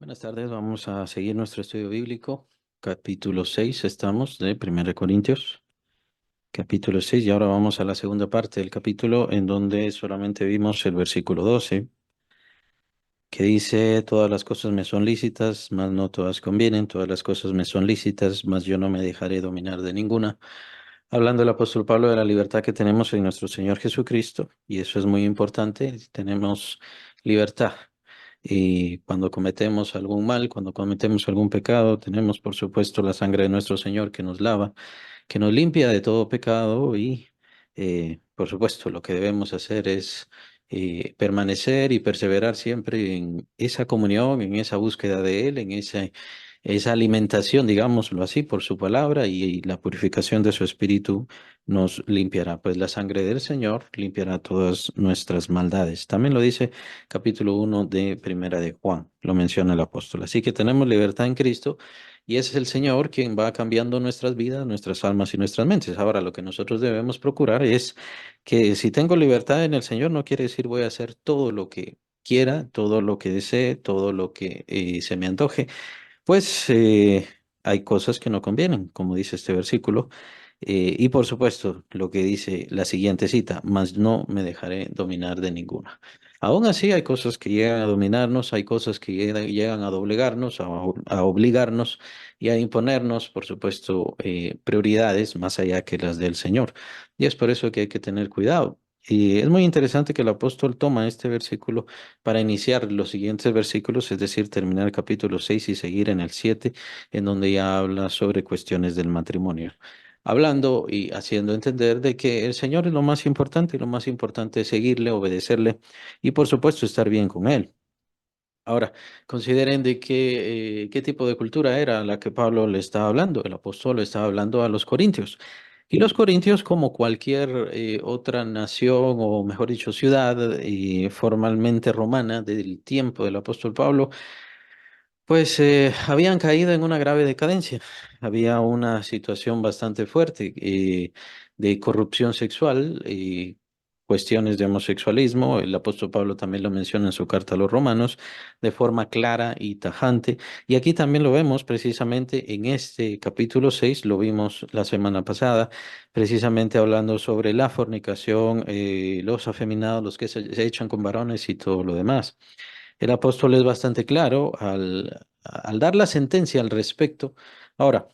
Buenas tardes, vamos a seguir nuestro estudio bíblico. Capítulo 6 estamos de 1 Corintios. Capítulo 6 y ahora vamos a la segunda parte del capítulo en donde solamente vimos el versículo 12 que dice, todas las cosas me son lícitas, mas no todas convienen, todas las cosas me son lícitas, mas yo no me dejaré dominar de ninguna. Hablando el apóstol Pablo de la libertad que tenemos en nuestro Señor Jesucristo, y eso es muy importante, tenemos libertad. Y cuando cometemos algún mal, cuando cometemos algún pecado, tenemos por supuesto la sangre de nuestro Señor que nos lava, que nos limpia de todo pecado y por supuesto lo que debemos hacer es permanecer y perseverar siempre en esa comunión, en esa búsqueda de Él, en esa alimentación, digámoslo así, por su palabra y la purificación de su espíritu nos limpiará, pues la sangre del Señor limpiará todas nuestras maldades. También lo dice capítulo 1 de Primera de Juan, lo menciona el apóstol. Así que tenemos libertad en Cristo y ese es el Señor quien va cambiando nuestras vidas, nuestras almas y nuestras mentes. Ahora, lo que nosotros debemos procurar es que si tengo libertad en el Señor, no quiere decir voy a hacer todo lo que quiera, todo lo que desee, todo lo que se me antoje. Pues hay cosas que no convienen, como dice este versículo. Y por supuesto, lo que dice la siguiente cita, mas no me dejaré dominar de ninguna. Aún así, hay cosas que llegan a dominarnos, hay cosas que llegan a doblegarnos, a obligarnos y a imponernos, por supuesto, prioridades más allá que las del Señor. Y es por eso que hay que tener cuidado. Y es muy interesante que el apóstol toma este versículo para iniciar los siguientes versículos, es decir, terminar el capítulo 6 y seguir en el 7, en donde ya habla sobre cuestiones del matrimonio. Hablando y haciendo entender de que el Señor es lo más importante y lo más importante es seguirle, obedecerle y por supuesto estar bien con Él. Ahora, consideren de qué tipo de cultura era la que Pablo le estaba hablando. El apóstol le estaba hablando a los corintios. Y los corintios, como cualquier otra nación, o mejor dicho, ciudad formalmente romana del tiempo del apóstol Pablo, pues habían caído en una grave decadencia. Había una situación bastante fuerte de corrupción sexual y cuestiones de homosexualismo. El apóstol Pablo también lo menciona en su carta a los romanos de forma clara y tajante. Y aquí también lo vemos precisamente en este capítulo 6, lo vimos la semana pasada, precisamente hablando sobre la fornicación, los afeminados, los que se echan con varones y todo lo demás. El apóstol es bastante claro al dar la sentencia al respecto. Ahora,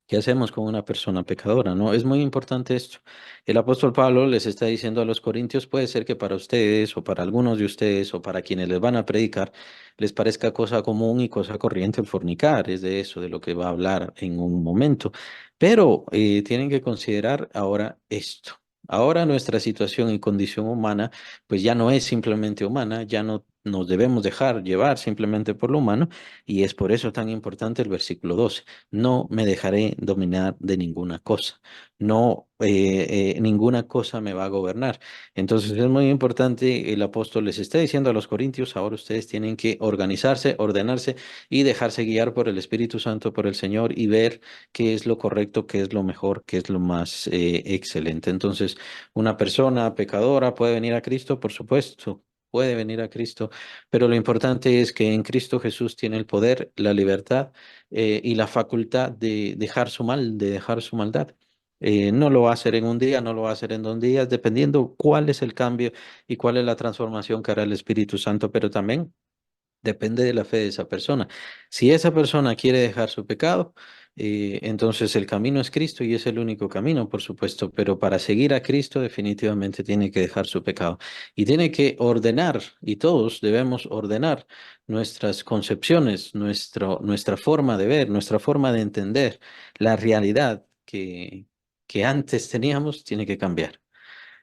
¿qué hacemos con una persona pecadora? ¿No? Es muy importante esto. El apóstol Pablo les está diciendo a los corintios, puede ser que para ustedes o para algunos de ustedes o para quienes les van a predicar, les parezca cosa común y cosa corriente el fornicar. Es de eso de lo que va a hablar en un momento. Pero tienen que considerar ahora esto. Ahora nuestra situación y condición humana, pues ya no es simplemente humana, ya no nos debemos dejar llevar simplemente por lo humano, y es por eso tan importante el versículo 12. No me dejaré dominar de ninguna cosa. No, ninguna cosa me va a gobernar. Entonces es muy importante, el apóstol les está diciendo a los corintios, ahora ustedes tienen que organizarse, ordenarse y dejarse guiar por el Espíritu Santo, por el Señor y ver qué es lo correcto, qué es lo mejor, qué es lo más excelente. Entonces, una persona pecadora puede venir a Cristo, por supuesto. Puede venir a Cristo, pero lo importante es que en Cristo Jesús tiene el poder, la libertad y la facultad de dejar su mal, de dejar su maldad. No lo va a hacer en un día, no lo va a hacer en 2 días, dependiendo cuál es el cambio y cuál es la transformación que hará el Espíritu Santo, pero también depende de la fe de esa persona. Si esa persona quiere dejar su pecado, entonces el camino es Cristo y es el único camino, por supuesto, pero para seguir a Cristo definitivamente tiene que dejar su pecado y tiene que ordenar, y todos debemos ordenar nuestras concepciones, nuestra forma de ver, nuestra forma de entender la realidad que antes teníamos, tiene que cambiar.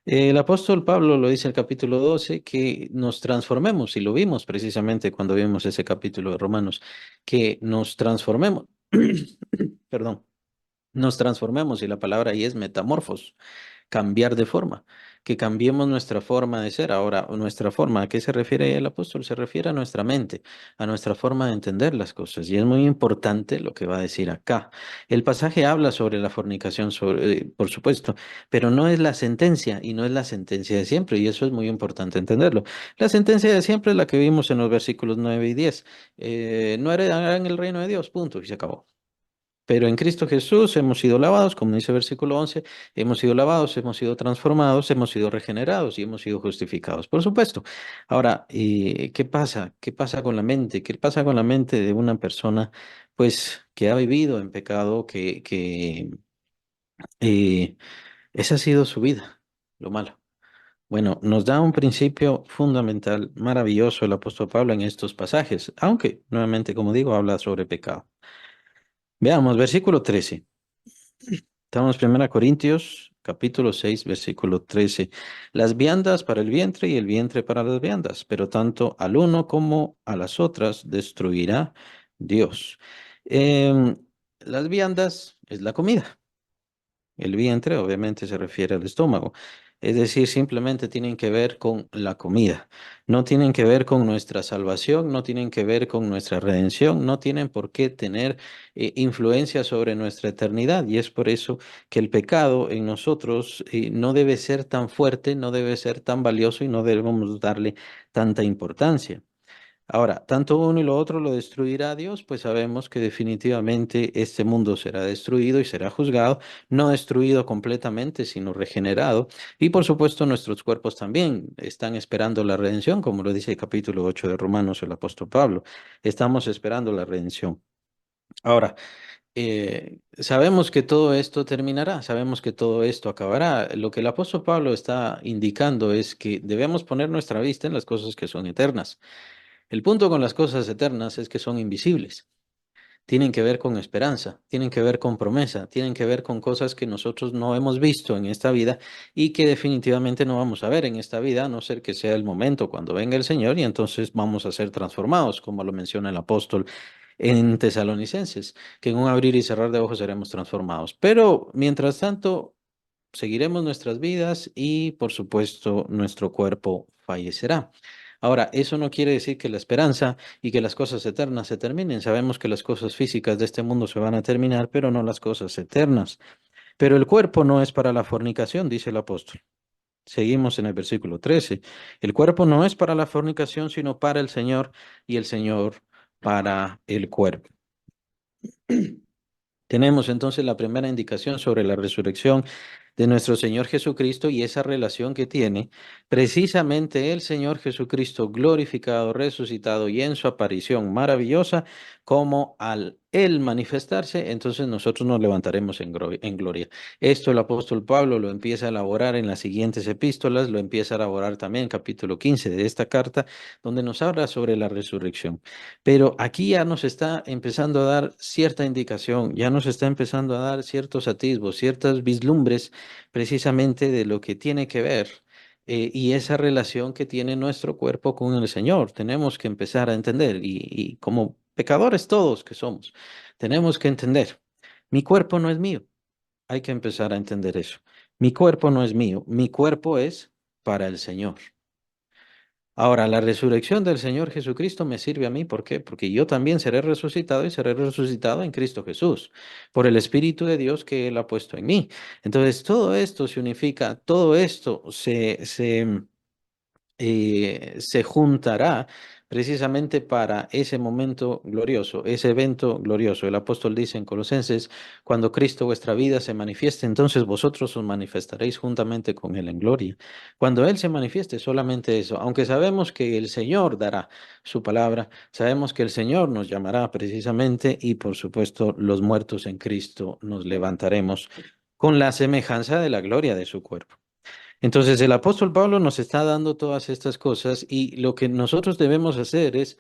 El apóstol Pablo lo dice en el capítulo 12, que nos transformemos, y lo vimos precisamente cuando vimos ese capítulo de Romanos, que nos transformemos, perdón, nos transformemos, y la palabra ahí es metamorfos, cambiar de forma, que cambiemos nuestra forma de ser. Ahora, nuestra forma, ¿a qué se refiere el apóstol? Se refiere a nuestra mente, a nuestra forma de entender las cosas. Y es muy importante lo que va a decir acá. El pasaje habla sobre la fornicación, por supuesto, pero no es la sentencia y no es la sentencia de siempre. Y eso es muy importante entenderlo. La sentencia de siempre es la que vimos en los versículos 9 y 10. No heredarán el reino de Dios, punto, y se acabó. Pero en Cristo Jesús hemos sido lavados, como dice el versículo 11, hemos sido lavados, hemos sido transformados, hemos sido regenerados y hemos sido justificados, por supuesto. Ahora, ¿qué pasa? ¿Qué pasa con la mente? ¿Qué pasa con la mente de una persona, pues, que ha vivido en pecado, que eh, esa ha sido su vida, lo malo? Bueno, nos da un principio fundamental, maravilloso el apóstol Pablo en estos pasajes, aunque, nuevamente, como digo, habla sobre pecado. Veamos, versículo 13. Estamos en 1 Corintios, capítulo 6, versículo 13. Las viandas para el vientre y el vientre para las viandas, pero tanto al uno como a las otras destruirá Dios. Em, las viandas es la comida. El vientre obviamente se refiere al estómago. Es decir, simplemente tienen que ver con la comida. No tienen que ver con nuestra salvación, no tienen que ver con nuestra redención, no tienen por qué tener influencia sobre nuestra eternidad. Y es por eso que el pecado en nosotros no debe ser tan fuerte, no debe ser tan valioso y no debemos darle tanta importancia. Ahora, tanto uno y lo otro lo destruirá Dios, pues sabemos que definitivamente este mundo será destruido y será juzgado, no destruido completamente, sino regenerado. Y por supuesto nuestros cuerpos también están esperando la redención, como lo dice el capítulo 8 de Romanos el apóstol Pablo. Estamos esperando la redención. Ahora, sabemos que todo esto terminará, sabemos que todo esto acabará. Lo que el apóstol Pablo está indicando es que debemos poner nuestra vista en las cosas que son eternas. El punto con las cosas eternas es que son invisibles. Tienen que ver con esperanza, tienen que ver con promesa, tienen que ver con cosas que nosotros no hemos visto en esta vida y que definitivamente no vamos a ver en esta vida, a no ser que sea el momento cuando venga el Señor y entonces vamos a ser transformados, como lo menciona el apóstol en Tesalonicenses, que en un abrir y cerrar de ojos seremos transformados. Pero mientras tanto, seguiremos nuestras vidas y, por supuesto, nuestro cuerpo fallecerá. Ahora, eso no quiere decir que la esperanza y que las cosas eternas se terminen. Sabemos que las cosas físicas de este mundo se van a terminar, pero no las cosas eternas. Pero el cuerpo no es para la fornicación, dice el apóstol. Seguimos en el versículo 13. El cuerpo no es para la fornicación, sino para el Señor y el Señor para el cuerpo. Tenemos entonces la primera indicación sobre la resurrección de nuestro Señor Jesucristo y esa relación que tiene precisamente el Señor Jesucristo glorificado, resucitado y en su aparición maravillosa, como al Él manifestarse, entonces nosotros nos levantaremos en gloria. Esto el apóstol Pablo lo empieza a elaborar en las siguientes epístolas, lo empieza a elaborar también en capítulo 15 de esta carta, donde nos habla sobre la resurrección. Pero aquí ya nos está empezando a dar cierta indicación, ya nos está empezando a dar ciertos atisbos, ciertas vislumbres precisamente de lo que tiene que ver y esa relación que tiene nuestro cuerpo con el Señor. Tenemos que empezar a entender y como pecadores todos que somos, tenemos que entender, mi cuerpo no es mío. Hay que empezar a entender eso. Mi cuerpo no es mío, mi cuerpo es para el Señor. Ahora, la resurrección del Señor Jesucristo me sirve a mí, ¿por qué? Porque yo también seré resucitado y seré resucitado en Cristo Jesús, por el Espíritu de Dios que Él ha puesto en mí. Entonces, todo esto se unifica, todo esto se juntará precisamente para ese momento glorioso, ese evento glorioso. El apóstol dice en Colosenses, cuando Cristo vuestra vida se manifieste, entonces vosotros os manifestaréis juntamente con Él en gloria. Cuando Él se manifieste, solamente eso, aunque sabemos que el Señor dará su palabra, sabemos que el Señor nos llamará precisamente y por supuesto los muertos en Cristo nos levantaremos con la semejanza de la gloria de su cuerpo. Entonces el apóstol Pablo nos está dando todas estas cosas y lo que nosotros debemos hacer es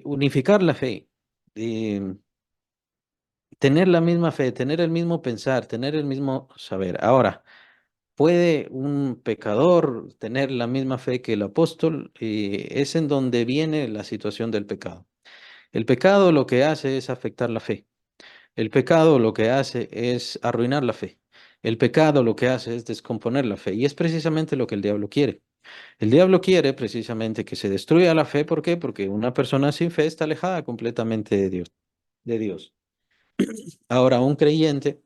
unificar la fe, eh, tener la misma fe, tener el mismo pensar, tener el mismo saber. Ahora, ¿puede un pecador tener la misma fe que el apóstol? Es en donde viene la situación del pecado. El pecado lo que hace es afectar la fe. El pecado lo que hace es arruinar la fe. El pecado lo que hace es descomponer la fe y es precisamente lo que el diablo quiere. El diablo quiere precisamente que se destruya la fe. ¿Por qué? Porque una persona sin fe está alejada completamente de Dios, de Dios. Ahora, un verdadero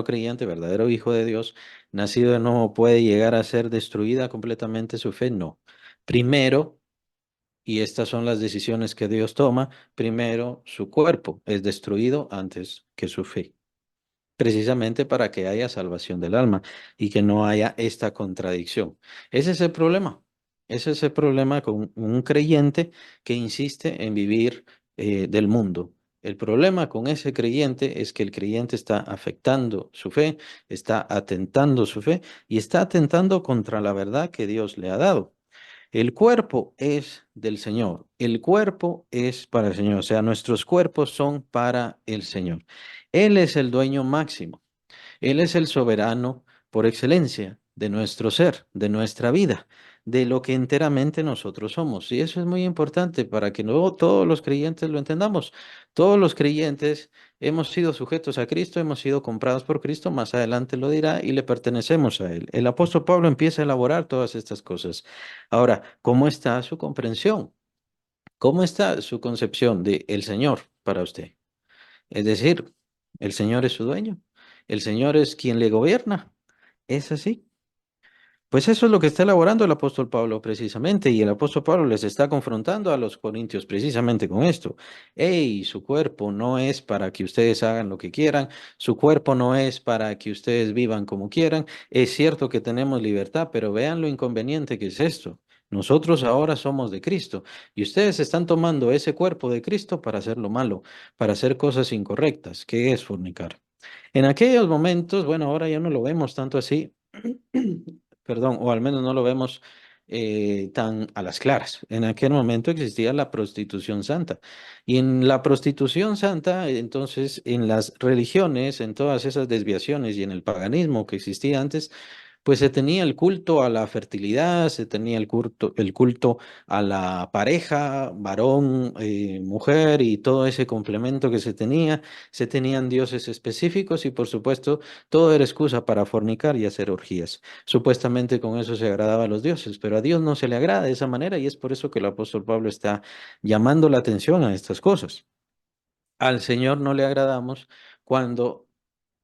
creyente, verdadero hijo de Dios, nacido de nuevo, puede llegar a ser destruida completamente su fe. No. Primero, y estas son las decisiones que Dios toma, primero su cuerpo es destruido antes que su fe, precisamente para que haya salvación del alma y que no haya esta contradicción. Ese es el problema. Ese es el problema con un creyente que insiste en vivir del mundo. El problema con ese creyente es que el creyente está afectando su fe, está atentando su fe y está atentando contra la verdad que Dios le ha dado. El cuerpo es del Señor, el cuerpo es para el Señor, o sea, nuestros cuerpos son para el Señor. Él es el dueño máximo. Él es el soberano por excelencia de nuestro ser, de nuestra vida, de lo que enteramente nosotros somos. Y eso es muy importante para que no todos los creyentes lo entendamos. Todos los creyentes hemos sido sujetos a Cristo, hemos sido comprados por Cristo, más adelante lo dirá, y le pertenecemos a Él. El apóstol Pablo empieza a elaborar todas estas cosas. Ahora, ¿cómo está su comprensión? ¿Cómo está su concepción de el Señor para usted? Es decir, el Señor es su dueño, el Señor es quien le gobierna. ¿Es así? Pues eso es lo que está elaborando el apóstol Pablo precisamente, y el apóstol Pablo les está confrontando a los corintios precisamente con esto. Hey, su cuerpo no es para que ustedes hagan lo que quieran, su cuerpo no es para que ustedes vivan como quieran. Es cierto que tenemos libertad, pero vean lo inconveniente que es esto. Nosotros ahora somos de Cristo y ustedes están tomando ese cuerpo de Cristo para hacer lo malo, para hacer cosas incorrectas, que es fornicar. En aquellos momentos, bueno, ahora ya no lo vemos tanto así, perdón, o al menos no lo vemos tan a las claras. En aquel momento existía la prostitución santa. Y en la prostitución santa, entonces, en las religiones, en todas esas desviaciones y en el paganismo que existía antes, pues se tenía el culto a la fertilidad, se tenía el culto a la pareja, varón, mujer y todo ese complemento que se tenían dioses específicos y por supuesto todo era excusa para fornicar y hacer orgías. Supuestamente con eso se agradaba a los dioses, pero a Dios no se le agrada de esa manera y es por eso que el apóstol Pablo está llamando la atención a estas cosas. Al Señor no le agradamos cuando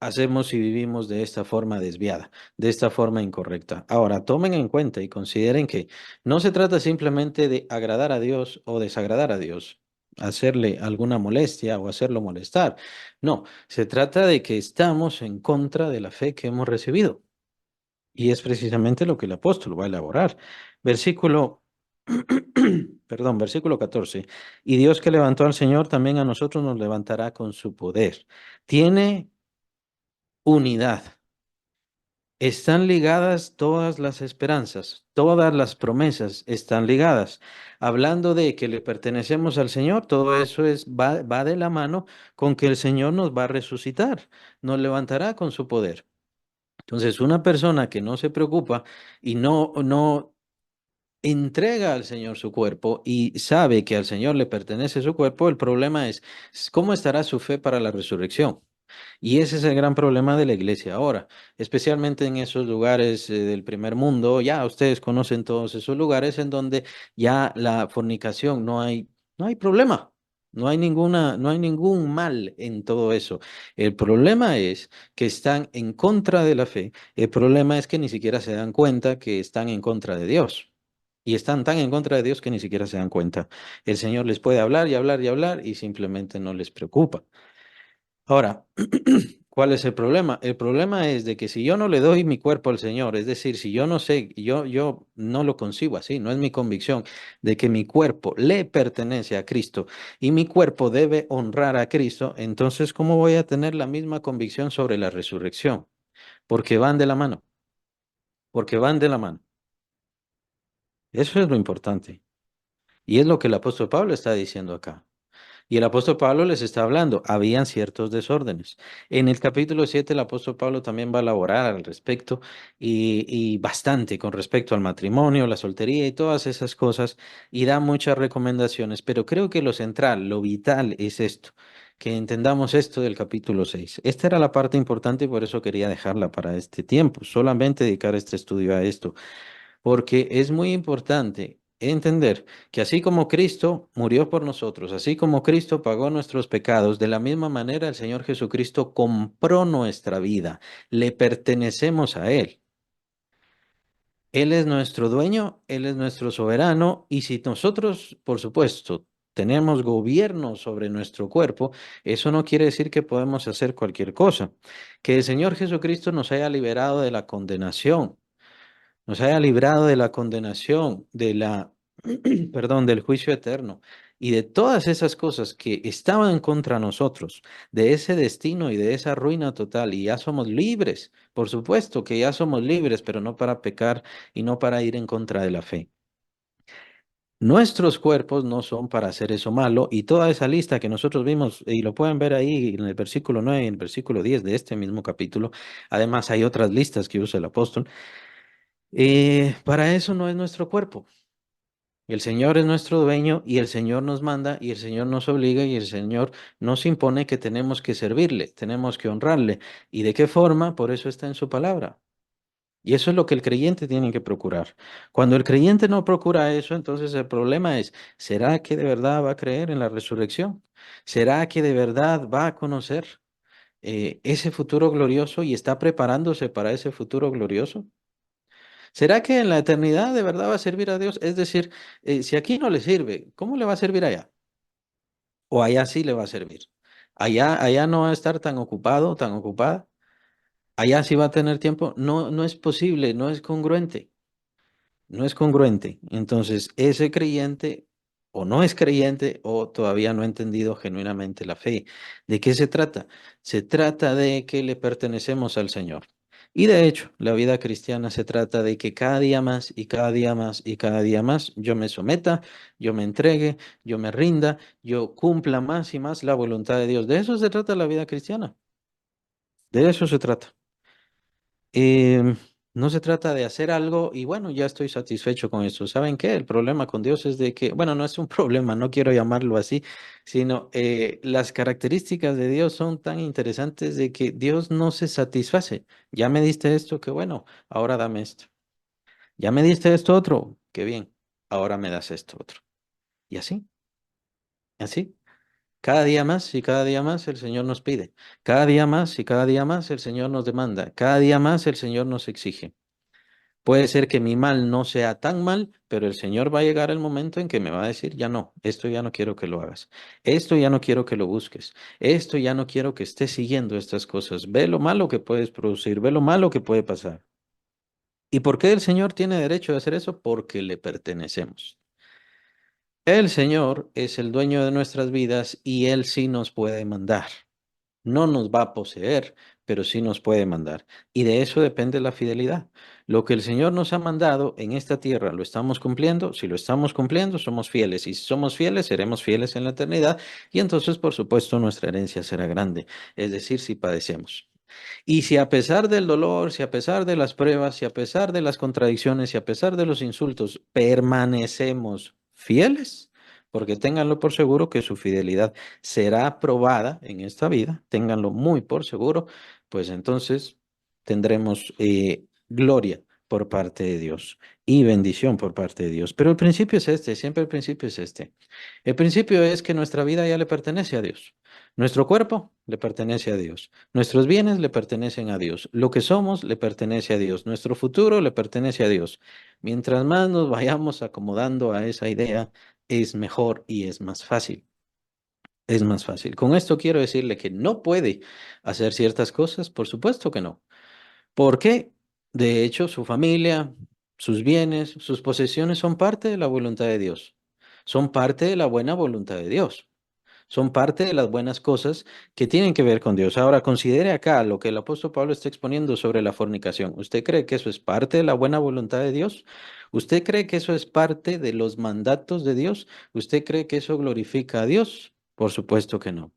hacemos y vivimos de esta forma desviada, de esta forma incorrecta. Ahora, tomen en cuenta y consideren que no se trata simplemente de agradar a Dios o desagradar a Dios, hacerle alguna molestia o hacerlo molestar. No, se trata de que estamos en contra de la fe que hemos recibido. Y es precisamente lo que el apóstol va a elaborar. Versículo, perdón, versículo 14. Y Dios que levantó al Señor también a nosotros nos levantará con su poder. Tiene unidad. Están ligadas todas las esperanzas, todas las promesas están ligadas. Hablando de que le pertenecemos al Señor, todo eso va de la mano con que el Señor nos va a resucitar, nos levantará con su poder. Entonces, una persona que no se preocupa y no entrega al Señor su cuerpo y sabe que al Señor le pertenece su cuerpo, el problema es cómo estará su fe para la resurrección. Y ese es el gran problema de la iglesia ahora, especialmente en esos lugares del primer mundo. Ya ustedes conocen todos esos lugares en donde ya la fornicación no hay problema. No hay ningún mal en todo eso. El problema es que están en contra de la fe. El problema es que ni siquiera se dan cuenta que están en contra de Dios. Y están tan en contra de Dios que ni siquiera se dan cuenta. El Señor les puede hablar y hablar y hablar y simplemente no les preocupa. Ahora, ¿cuál es el problema? El problema es de que si yo no le doy mi cuerpo al Señor, es decir, si yo no sé, yo no lo concibo así, no es mi convicción de que mi cuerpo le pertenece a Cristo y mi cuerpo debe honrar a Cristo, entonces, ¿cómo voy a tener la misma convicción sobre la resurrección? Porque van de la mano, porque van de la mano. Eso es lo importante. Y es lo que el apóstol Pablo está diciendo acá. Y el apóstol Pablo les está hablando, habían ciertos desórdenes. En el capítulo 7 el apóstol Pablo también va a elaborar al respecto y bastante con respecto al matrimonio, la soltería y todas esas cosas y da muchas recomendaciones, pero creo que lo central, lo vital es esto. que entendamos esto del capítulo 6. Esta era la parte importante y por eso quería dejarla para este tiempo, solamente dedicar este estudio a esto, porque es muy importante entender que así como Cristo murió por nosotros, así como Cristo pagó nuestros pecados, de la misma manera el Señor Jesucristo compró nuestra vida, le pertenecemos a Él. Él es nuestro dueño, Él es nuestro soberano, y si nosotros, por supuesto, tenemos gobierno sobre nuestro cuerpo, eso no quiere decir que podemos hacer cualquier cosa. Que el Señor Jesucristo nos haya liberado de la condenación, nos haya librado de la condenación, perdón, del juicio eterno y de todas esas cosas que estaban contra nosotros, de ese destino y de esa ruina total, y ya somos libres. Por supuesto que ya somos libres, pero no para pecar y no para ir en contra de la fe. Nuestros cuerpos no son para hacer eso malo, y toda esa lista que nosotros vimos, y lo pueden ver ahí en el versículo 9 y en el versículo 10 de este mismo capítulo. Además, hay otras listas que usa el apóstol. Para eso no es nuestro cuerpo. El Señor es nuestro dueño y el Señor nos manda y el Señor nos obliga y el Señor nos impone que tenemos que servirle, tenemos que honrarle. ¿Y de qué forma? Por eso está en su palabra. Y eso es lo que el creyente tiene que procurar. Cuando el creyente no procura eso, entonces el problema es, ¿será que de verdad va a creer en la resurrección? ¿Será que de verdad va a conocer ese futuro glorioso y está preparándose para ese futuro glorioso? ¿Será que en la eternidad de verdad va a servir a Dios? Es decir, si aquí no le sirve, ¿cómo le va a servir allá? O allá sí le va a servir. Allá no va a estar tan ocupado, tan ocupada. Allá sí va a tener tiempo. No, no es posible, no es congruente. No es congruente. Entonces, ese creyente o no es creyente o todavía no ha entendido genuinamente la fe. ¿De qué se trata? Se trata de que le pertenecemos al Señor. Y de hecho, la vida cristiana se trata de que cada día más y cada día más y cada día más yo me someta, yo me entregue, yo me rinda, yo cumpla más y más la voluntad de Dios. De eso se trata la vida cristiana. De eso se trata. Em, no se trata de hacer algo y bueno, ya estoy satisfecho con eso. ¿Saben qué? El problema con Dios es de que, bueno, no es un problema, no quiero llamarlo así, sino las características de Dios son tan interesantes de que Dios no se satisface. Ya me diste esto, qué bueno, ahora dame esto. Ya me diste esto otro, qué bien, ahora me das esto otro. Y así, así. Cada día más y cada día más el Señor nos pide. Cada día más y cada día más el Señor nos demanda. Cada día más el Señor nos exige. Puede ser que mi mal no sea tan mal, pero el Señor va a llegar el momento en que me va a decir, ya no, esto ya no quiero que lo hagas, esto ya no quiero que lo busques, esto ya no quiero que estés siguiendo estas cosas. Ve lo malo que puedes producir, ve lo malo que puede pasar. ¿Y por qué el Señor tiene derecho de hacer eso? Porque le pertenecemos. El Señor es el dueño de nuestras vidas y Él sí nos puede mandar. No nos va a poseer, pero sí nos puede mandar. Y de eso depende la fidelidad. Lo que el Señor nos ha mandado en esta tierra, ¿lo estamos cumpliendo? Si lo estamos cumpliendo, somos fieles. Y si somos fieles, seremos fieles en la eternidad. Y entonces, por supuesto, nuestra herencia será grande. Es decir, si padecemos. Y si a pesar del dolor, si a pesar de las pruebas, si a pesar de las contradicciones, si a pesar de los insultos, permanecemos fieles, porque ténganlo por seguro que su fidelidad será probada en esta vida, ténganlo muy por seguro, pues entonces tendremos gloria por parte de Dios y bendición por parte de Dios. Pero el principio es este, siempre el principio es este. El principio es que nuestra vida ya le pertenece a Dios. Nuestro cuerpo le pertenece a Dios. Nuestros bienes le pertenecen a Dios. Lo que somos le pertenece a Dios. Nuestro futuro le pertenece a Dios. Mientras más nos vayamos acomodando a esa idea, es mejor y es más fácil. Es más fácil. Con esto quiero decirle que no puede hacer ciertas cosas, por supuesto que no. Porque, de hecho, su familia, sus bienes, sus posesiones son parte de la voluntad de Dios. Son parte de la buena voluntad de Dios. Son parte de las buenas cosas que tienen que ver con Dios. Ahora, considere acá lo que el apóstol Pablo está exponiendo sobre la fornicación. ¿Usted cree que eso es parte de la buena voluntad de Dios? ¿Usted cree que eso es parte de los mandatos de Dios? ¿Usted cree que eso glorifica a Dios? Por supuesto que no.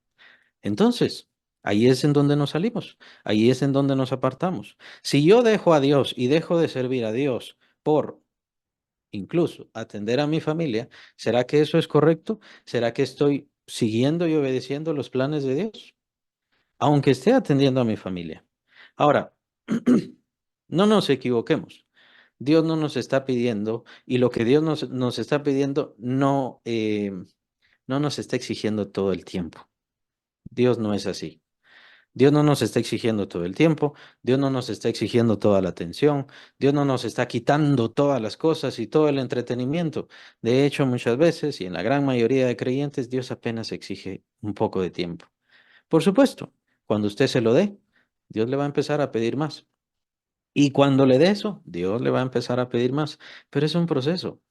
Entonces, ahí es en donde nos salimos, ahí es en donde nos apartamos. Si yo dejo a Dios y dejo de servir a Dios por incluso atender a mi familia, ¿será que eso es correcto? ¿Será que estoy siguiendo y obedeciendo los planes de Dios, aunque esté atendiendo a mi familia. Ahora, no nos equivoquemos. Dios no nos está pidiendo, y lo que Dios nos está pidiendo no nos está exigiendo todo el tiempo. Dios no es así. Dios no nos está exigiendo todo el tiempo, Dios no nos está exigiendo toda la atención, Dios no nos está quitando todas las cosas y todo el entretenimiento. De hecho, muchas veces y en la gran mayoría de creyentes, Dios apenas exige un poco de tiempo. Por supuesto, cuando usted se lo dé, Dios le va a empezar a pedir más. Y cuando le dé eso, Dios le va a empezar a pedir más. Pero es un proceso.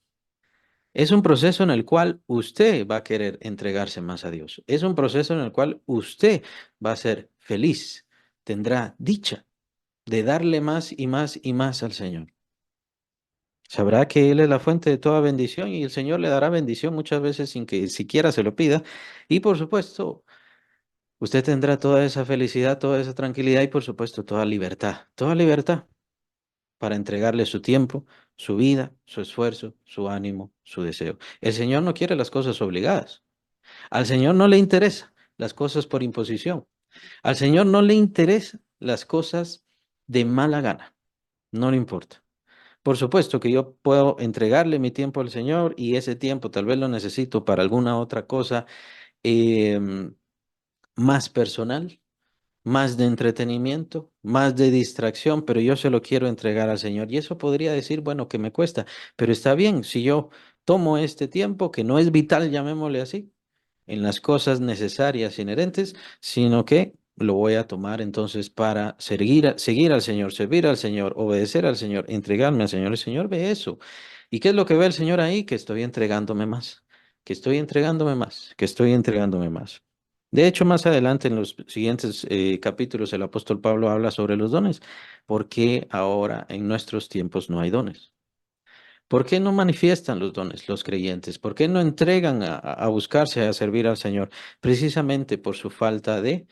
Es un proceso en el cual usted va a querer entregarse más a Dios. Es un proceso en el cual usted va a ser feliz, tendrá dicha de darle más y más y más al Señor. Sabrá que Él es la fuente de toda bendición y el Señor le dará bendición muchas veces sin que siquiera se lo pida. Y por supuesto, usted tendrá toda esa felicidad, toda esa tranquilidad y por supuesto toda libertad para entregarle su tiempo, su vida, su esfuerzo, su ánimo, su deseo. El Señor no quiere las cosas obligadas. Al Señor no le interesa las cosas por imposición. Al Señor no le interesa las cosas de mala gana. No le importa. Por supuesto que yo puedo entregarle mi tiempo al Señor y ese tiempo tal vez lo necesito para alguna otra cosa em, más personal, más de entretenimiento, más de distracción, pero yo se lo quiero entregar al Señor. Y eso podría decir, bueno, que me cuesta, pero está bien si yo tomo este tiempo, que no es vital, llamémosle así, en las cosas necesarias inherentes, sino que lo voy a tomar entonces para seguir al Señor, servir al Señor, obedecer al Señor, entregarme al Señor. El Señor ve eso. ¿Y qué es lo que ve el Señor ahí? Que estoy entregándome más, que estoy entregándome más, que estoy entregándome más. De hecho, más adelante en los siguientes capítulos, el apóstol Pablo habla sobre los dones, porque ahora en nuestros tiempos no hay dones. ¿Por qué no manifiestan los dones los creyentes? ¿Por qué no entregan a buscarse a servir al Señor? Precisamente por su falta de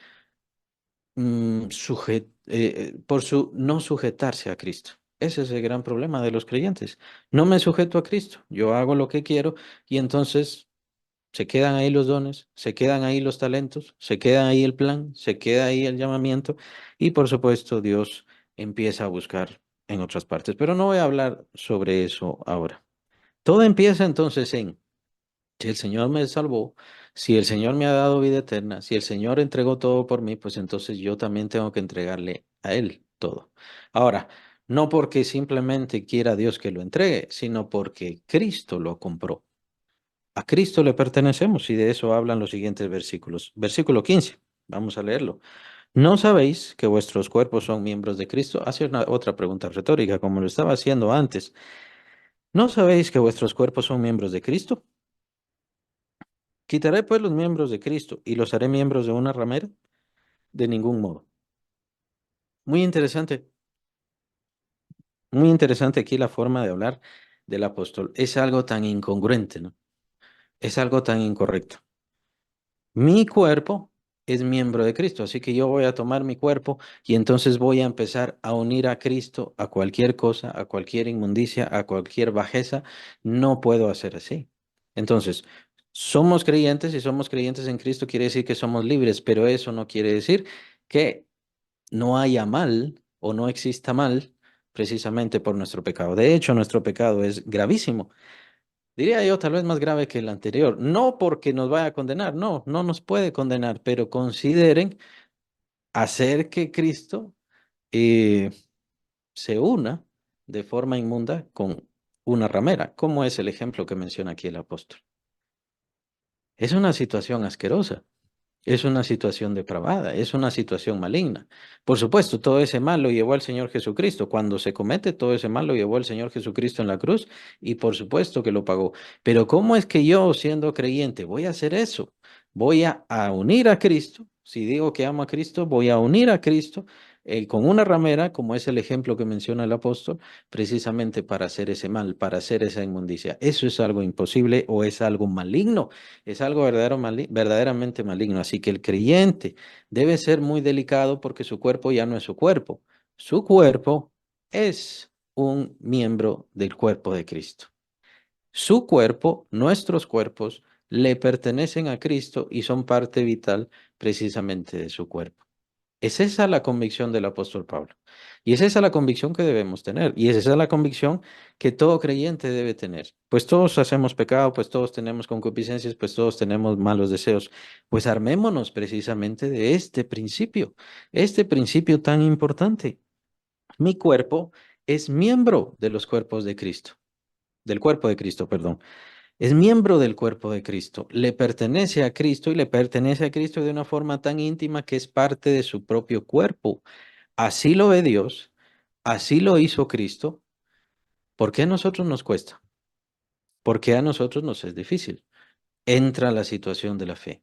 por su no sujetarse a Cristo. Ese es el gran problema de los creyentes. No me sujeto a Cristo, yo hago lo que quiero y entonces se quedan ahí los dones, se quedan ahí los talentos, se queda ahí el plan, se queda ahí el llamamiento y por supuesto Dios empieza a buscar en otras partes. Pero no voy a hablar sobre eso ahora. Todo empieza entonces en, si el Señor me salvó, si el Señor me ha dado vida eterna, si el Señor entregó todo por mí, pues entonces yo también tengo que entregarle a Él todo. Ahora, no porque simplemente quiera Dios que lo entregue, sino porque Cristo lo compró. A Cristo le pertenecemos y de eso hablan los siguientes versículos. Versículo 15, vamos a leerlo. ¿No sabéis que vuestros cuerpos son miembros de Cristo? Hace otra pregunta retórica, como lo estaba haciendo antes. ¿No sabéis que vuestros cuerpos son miembros de Cristo? ¿Quitaré pues los miembros de Cristo y los haré miembros de una ramera? De ningún modo. Muy interesante, muy interesante aquí la forma de hablar del apóstol. Es algo tan incongruente, ¿no? Es algo tan incorrecto. Mi cuerpo es miembro de Cristo, así que yo voy a tomar mi cuerpo y entonces voy a empezar a unir a Cristo a cualquier cosa, a cualquier inmundicia, a cualquier bajeza. No puedo hacer así. Entonces, somos creyentes y somos creyentes en Cristo quiere decir que somos libres, pero eso no quiere decir que no haya mal o no exista mal precisamente por nuestro pecado. De hecho, nuestro pecado es gravísimo. Diría yo, tal vez más grave que el anterior. No porque nos vaya a condenar, no, no nos puede condenar, pero consideren hacer que Cristo eh, se una de forma inmunda con una ramera, como es el ejemplo que menciona aquí el apóstol. Es una situación asquerosa. Es una situación depravada, es una situación maligna. Por supuesto, todo ese mal lo llevó el Señor Jesucristo. Cuando se comete todo ese mal lo llevó el Señor Jesucristo en la cruz y por supuesto que lo pagó. Pero ¿cómo es que yo, siendo creyente, voy a hacer eso? Voy a unir a Cristo. Si digo que amo a Cristo, voy a unir a Cristo con una ramera, como es el ejemplo que menciona el apóstol, precisamente para hacer ese mal, para hacer esa inmundicia. Eso es algo imposible o es algo maligno. Es algo verdaderamente maligno. Así que el creyente debe ser muy delicado porque su cuerpo ya no es su cuerpo. Su cuerpo es un miembro del cuerpo de Cristo. Su cuerpo, nuestros cuerpos, le pertenecen a Cristo y son parte vital precisamente de su cuerpo. Es esa la convicción del apóstol Pablo. Y es esa la convicción que debemos tener. Y es esa la convicción que todo creyente debe tener. Pues todos hacemos pecado, pues todos tenemos concupiscencias, pues todos tenemos malos deseos. Pues armémonos precisamente de este principio tan importante. Mi cuerpo es miembro de los cuerpos de Cristo, del cuerpo de Cristo, perdón. Es miembro del cuerpo de Cristo, le pertenece a Cristo y le pertenece a Cristo de una forma tan íntima que es parte de su propio cuerpo. Así lo ve Dios, así lo hizo Cristo. ¿Por qué a nosotros nos cuesta? ¿Por qué a nosotros nos es difícil? Entra la situación de la fe,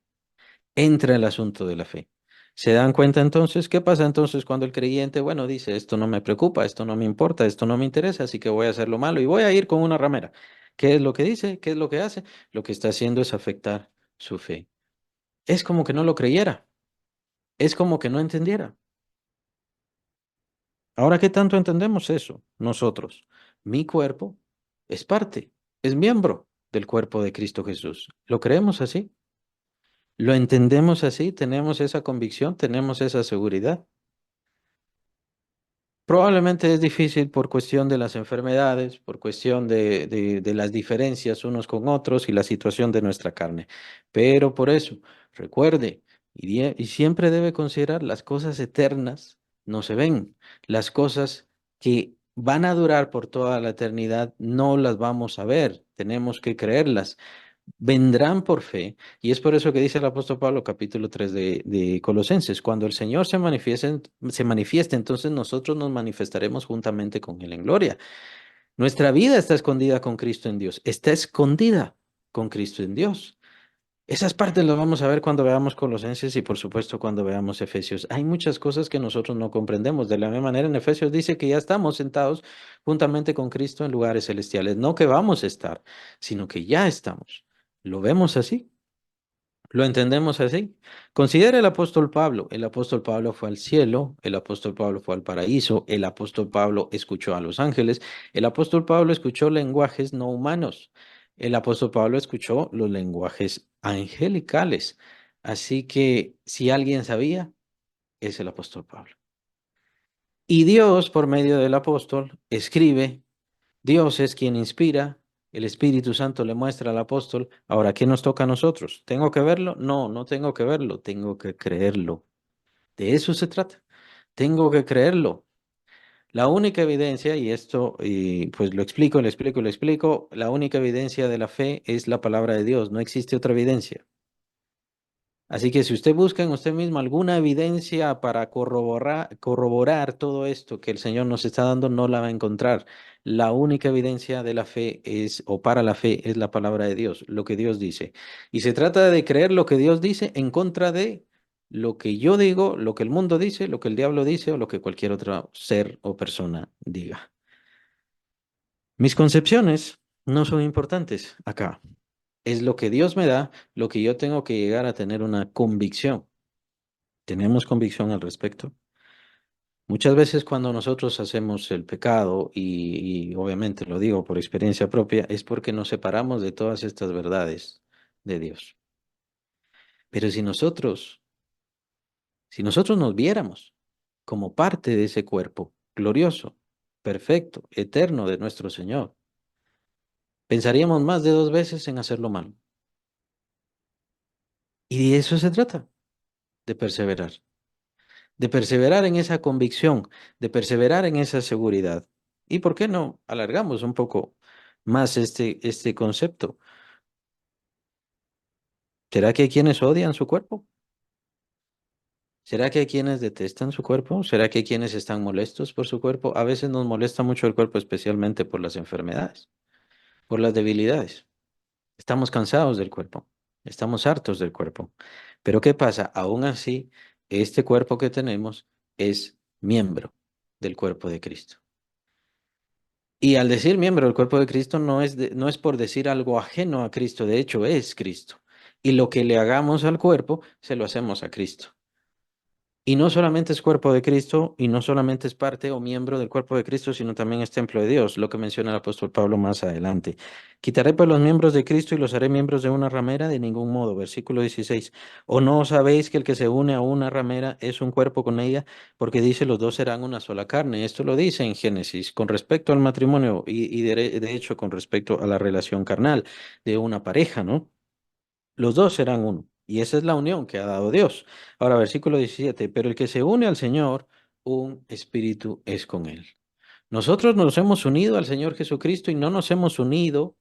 entra el asunto de la fe. ¿Se dan cuenta entonces? ¿Qué pasa entonces cuando el creyente, bueno, dice, esto no me preocupa, esto no me importa, esto no me interesa, así que voy a hacer lo malo y voy a ir con una ramera? ¿Qué es lo que dice? ¿Qué es lo que hace? Lo que está haciendo es afectar su fe. Es como que no lo creyera, es como que no entendiera. Ahora, ¿qué tanto entendemos eso nosotros? Mi cuerpo es parte, es miembro del cuerpo de Cristo Jesús. ¿Lo creemos así? ¿Lo entendemos así? ¿Tenemos esa convicción? ¿Tenemos esa seguridad? Probablemente es difícil por cuestión de las enfermedades, por cuestión de las diferencias unos con otros y la situación de nuestra carne. Pero por eso, recuerde, y siempre debe considerar las cosas eternas no se ven. Las cosas que van a durar por toda la eternidad no las vamos a ver. Tenemos que creerlas vendrán por fe, y es por eso que dice el apóstol Pablo, capítulo 3 de Colosenses, cuando el Señor se manifieste, entonces nosotros nos manifestaremos juntamente con Él en gloria. Nuestra vida está escondida con Cristo en Dios, está escondida con Cristo en Dios. Esas partes las vamos a ver cuando veamos Colosenses y por supuesto cuando veamos Efesios. Hay muchas cosas que nosotros no comprendemos. De la misma manera en Efesios dice que ya estamos sentados juntamente con Cristo en lugares celestiales. No que vamos a estar, sino que ya estamos. ¿Lo vemos así? ¿Lo entendemos así? Considera el apóstol Pablo. El apóstol Pablo fue al cielo, el apóstol Pablo fue al paraíso, el apóstol Pablo escuchó a los ángeles, el apóstol Pablo escuchó lenguajes no humanos, el apóstol Pablo escuchó los lenguajes angelicales. Así que si alguien sabía, es el apóstol Pablo. Y Dios, por medio del apóstol, escribe. Dios es quien inspira, el Espíritu Santo le muestra al apóstol. Ahora, ¿qué nos toca a nosotros? ¿Tengo que verlo? No, no tengo que verlo, tengo que creerlo. De eso se trata. Tengo que creerlo. La única evidencia, y esto, y pues lo explico, la única evidencia de la fe es la palabra de Dios, no existe otra evidencia. Así que si usted busca en usted mismo alguna evidencia para corroborar todo esto que el Señor nos está dando, no la va a encontrar. La única evidencia de la fe es, o para la fe, es la palabra de Dios, lo que Dios dice. Y se trata de creer lo que Dios dice en contra de lo que yo digo, lo que el mundo dice, lo que el diablo dice o lo que cualquier otro ser o persona diga. Mis concepciones no son importantes acá. Es lo que Dios me da, lo que yo tengo que llegar a tener una convicción. ¿Tenemos convicción al respecto? Muchas veces cuando nosotros hacemos el pecado, y obviamente lo digo por experiencia propia, es porque nos separamos de todas estas verdades de Dios. Pero si nosotros nos viéramos como parte de ese cuerpo glorioso, perfecto, eterno de nuestro Señor, pensaríamos más de 2 veces en hacerlo mal. Y de eso se trata, de perseverar. De perseverar en esa convicción, de perseverar en esa seguridad. ¿Y por qué no alargamos un poco más este concepto? ¿Será que hay quienes odian su cuerpo? ¿Será que hay quienes detestan su cuerpo? ¿Será que hay quienes están molestos por su cuerpo? A veces nos molesta mucho el cuerpo, especialmente por las enfermedades, por las debilidades. Estamos cansados del cuerpo, estamos hartos del cuerpo. Pero ¿qué pasa? Aún así, este cuerpo que tenemos es miembro del cuerpo de Cristo. Y al decir miembro del cuerpo de Cristo no es por decir algo ajeno a Cristo, de hecho es Cristo. Y lo que le hagamos al cuerpo, se lo hacemos a Cristo. Y no solamente es cuerpo de Cristo, y no solamente es parte o miembro del cuerpo de Cristo, sino también es templo de Dios, lo que menciona el apóstol Pablo más adelante. Quitaré pues los miembros de Cristo y los haré miembros de una ramera, de ningún modo. Versículo 16. ¿O no sabéis que el que se une a una ramera es un cuerpo con ella? Porque dice, los dos serán una sola carne. Esto lo dice en Génesis con respecto al matrimonio y de hecho con respecto a la relación carnal de una pareja, ¿no? Los dos serán uno. Y esa es la unión que ha dado Dios. Ahora, versículo 17. Pero el que se une al Señor, un espíritu es con él. Nosotros nos hemos unido al Señor Jesucristo y no nos hemos unido,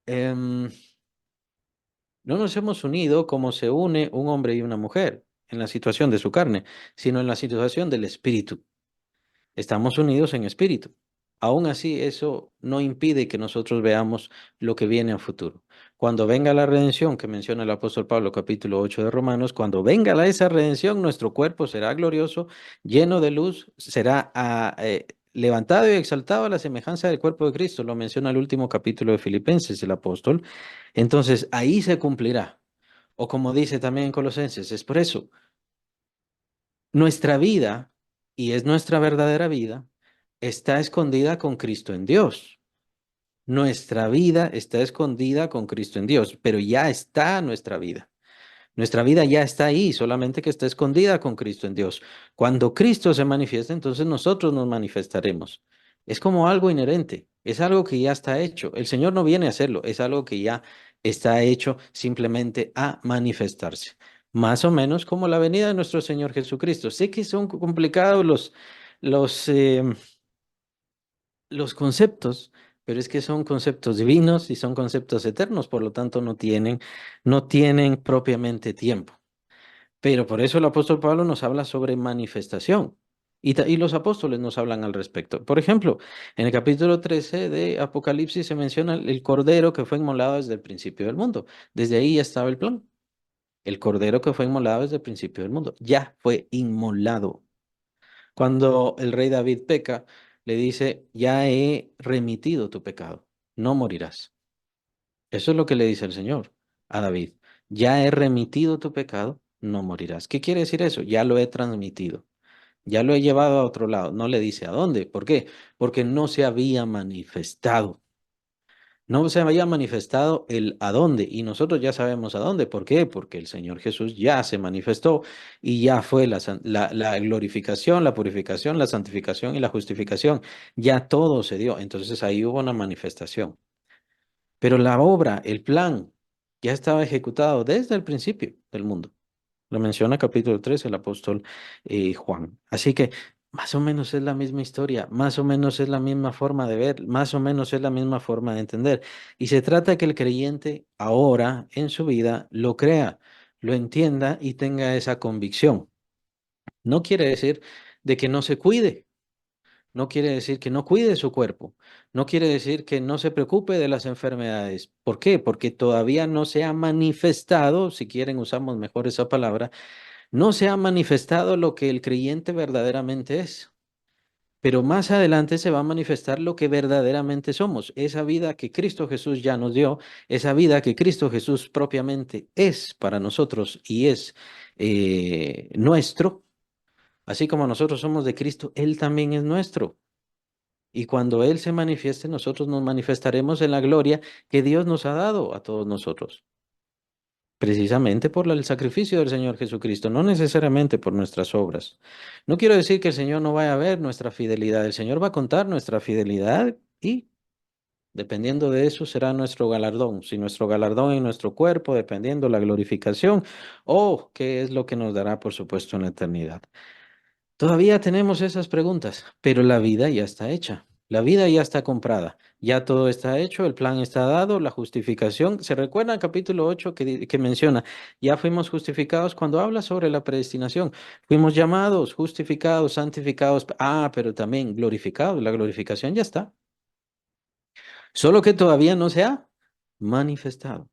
em, no nos hemos unido como se une un hombre y una mujer en la situación de su carne, sino en la situación del espíritu. Estamos unidos en espíritu. Aún así, eso no impide que nosotros veamos lo que viene a futuro. Cuando venga la redención que menciona el apóstol Pablo, capítulo 8 de Romanos, cuando venga esa redención, nuestro cuerpo será glorioso, lleno de luz, será levantado y exaltado a la semejanza del cuerpo de Cristo. Lo menciona el último capítulo de Filipenses, el apóstol. Entonces, ahí se cumplirá. O como dice también en Colosenses, es por eso. Nuestra vida, y es nuestra verdadera vida, está escondida con Cristo en Dios. Nuestra vida está escondida con Cristo en Dios, pero ya está nuestra vida. Nuestra vida ya está ahí, solamente que está escondida con Cristo en Dios. Cuando Cristo se manifiesta, entonces nosotros nos manifestaremos. Es como algo inherente, es algo que ya está hecho. El Señor no viene a hacerlo, es algo que ya está hecho simplemente a manifestarse. Más o menos como la venida de nuestro Señor Jesucristo. Sé que son complicados los, eh, los conceptos, pero es que son conceptos divinos y son conceptos eternos, por lo tanto no tienen propiamente tiempo. Pero por eso el apóstol Pablo nos habla sobre manifestación y los apóstoles nos hablan al respecto. Por ejemplo, en el capítulo 13 de Apocalipsis se menciona el cordero que fue inmolado desde el principio del mundo. Desde ahí ya estaba el plan. El cordero que fue inmolado desde el principio del mundo ya fue inmolado. Cuando el rey David peca, le dice, ya he remitido tu pecado, no morirás. Eso es lo que le dice el Señor a David. Ya he remitido tu pecado, no morirás. ¿Qué quiere decir eso? Ya lo he transmitido. Ya lo he llevado a otro lado. No le dice a dónde. ¿Por qué? Porque no se había manifestado. No se había manifestado el a dónde. Y nosotros ya sabemos a dónde. ¿Por qué? Porque el Señor Jesús ya se manifestó y ya fue la glorificación, la purificación, la santificación y la justificación. Ya todo se dio. Entonces ahí hubo una manifestación. Pero la obra, el plan, ya estaba ejecutado desde el principio del mundo. Lo menciona capítulo 3 el apóstol Juan. Así que más o menos es la misma historia, más o menos es la misma forma de ver, más o menos es la misma forma de entender. Y se trata de que el creyente ahora en su vida lo crea, lo entienda y tenga esa convicción. No quiere decir de que no se cuide, no quiere decir que no cuide su cuerpo, no quiere decir que no se preocupe de las enfermedades. ¿Por qué? Porque todavía no se ha manifestado, si quieren usamos mejor esa palabra, no se ha manifestado lo que el creyente verdaderamente es. Pero más adelante se va a manifestar lo que verdaderamente somos, esa vida que Cristo Jesús ya nos dio, esa vida que Cristo Jesús propiamente es para nosotros y es nuestro, así como nosotros somos de Cristo, Él también es nuestro. Y cuando Él se manifieste, nosotros nos manifestaremos en la gloria que Dios nos ha dado a todos nosotros, precisamente por el sacrificio del Señor Jesucristo, no necesariamente por nuestras obras. No quiero decir que el Señor no vaya a ver nuestra fidelidad, el Señor va a contar nuestra fidelidad y dependiendo de eso será nuestro galardón, si nuestro galardón en nuestro cuerpo, dependiendo la glorificación o qué es lo que nos dará, por supuesto, en la eternidad. Todavía tenemos esas preguntas, pero la vida ya está hecha. La vida ya está comprada. Ya todo está hecho, el plan está dado, la justificación. ¿Se recuerda el capítulo 8 que menciona? Ya fuimos justificados cuando habla sobre la predestinación. Fuimos llamados, justificados, santificados. Pero también glorificados. La glorificación ya está. Solo que todavía no se ha manifestado.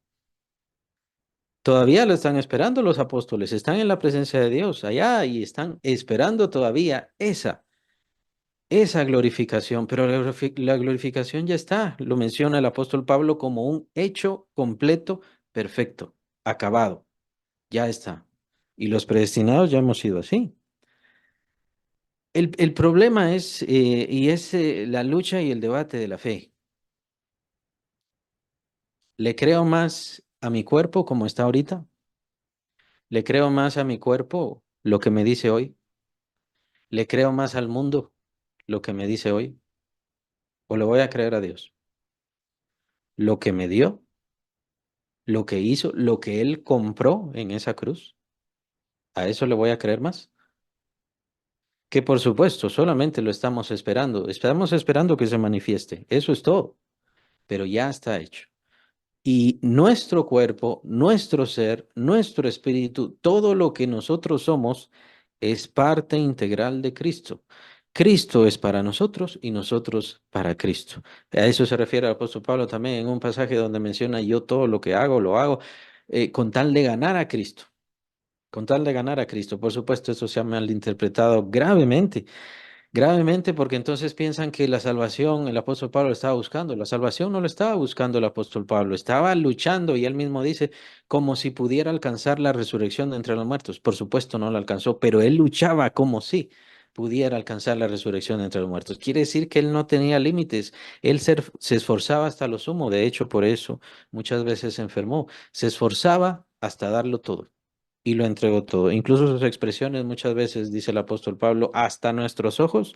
Todavía lo están esperando los apóstoles. Están en la presencia de Dios allá y están esperando todavía esa glorificación, pero la glorificación ya está, lo menciona el apóstol Pablo como un hecho completo, perfecto, acabado, ya está. Y los predestinados ya hemos sido así. El problema es, la lucha y el debate de la fe. ¿Le creo más a mi cuerpo como está ahorita? ¿Le creo más a mi cuerpo lo que me dice hoy? ¿Le creo más al mundo lo que me dice hoy? ¿O le voy a creer a Dios? ¿Lo que me dio? ¿Lo que hizo? ¿Lo que Él compró en esa cruz? ¿A eso le voy a creer más? Que por supuesto, solamente lo estamos esperando. Estamos esperando que se manifieste. Eso es todo. Pero ya está hecho. Y nuestro cuerpo, nuestro ser, nuestro espíritu, todo lo que nosotros somos es parte integral de Cristo. Cristo es para nosotros y nosotros para Cristo. A eso se refiere el apóstol Pablo también en un pasaje donde menciona yo todo lo que hago, lo hago con tal de ganar a Cristo. Con tal de ganar a Cristo. Por supuesto, eso se ha malinterpretado gravemente. Gravemente porque entonces piensan que la salvación el apóstol Pablo estaba buscando. La salvación no lo estaba buscando el apóstol Pablo, estaba luchando y él mismo dice como si pudiera alcanzar la resurrección de entre los muertos. Por supuesto no la alcanzó, pero él luchaba como si pudiera alcanzar la resurrección de entre los muertos. Quiere decir que él no tenía límites, él se esforzaba hasta lo sumo. De hecho, por eso muchas veces se enfermó, se esforzaba hasta darlo todo y lo entregó todo. Incluso sus expresiones muchas veces, dice el apóstol Pablo, hasta nuestros ojos,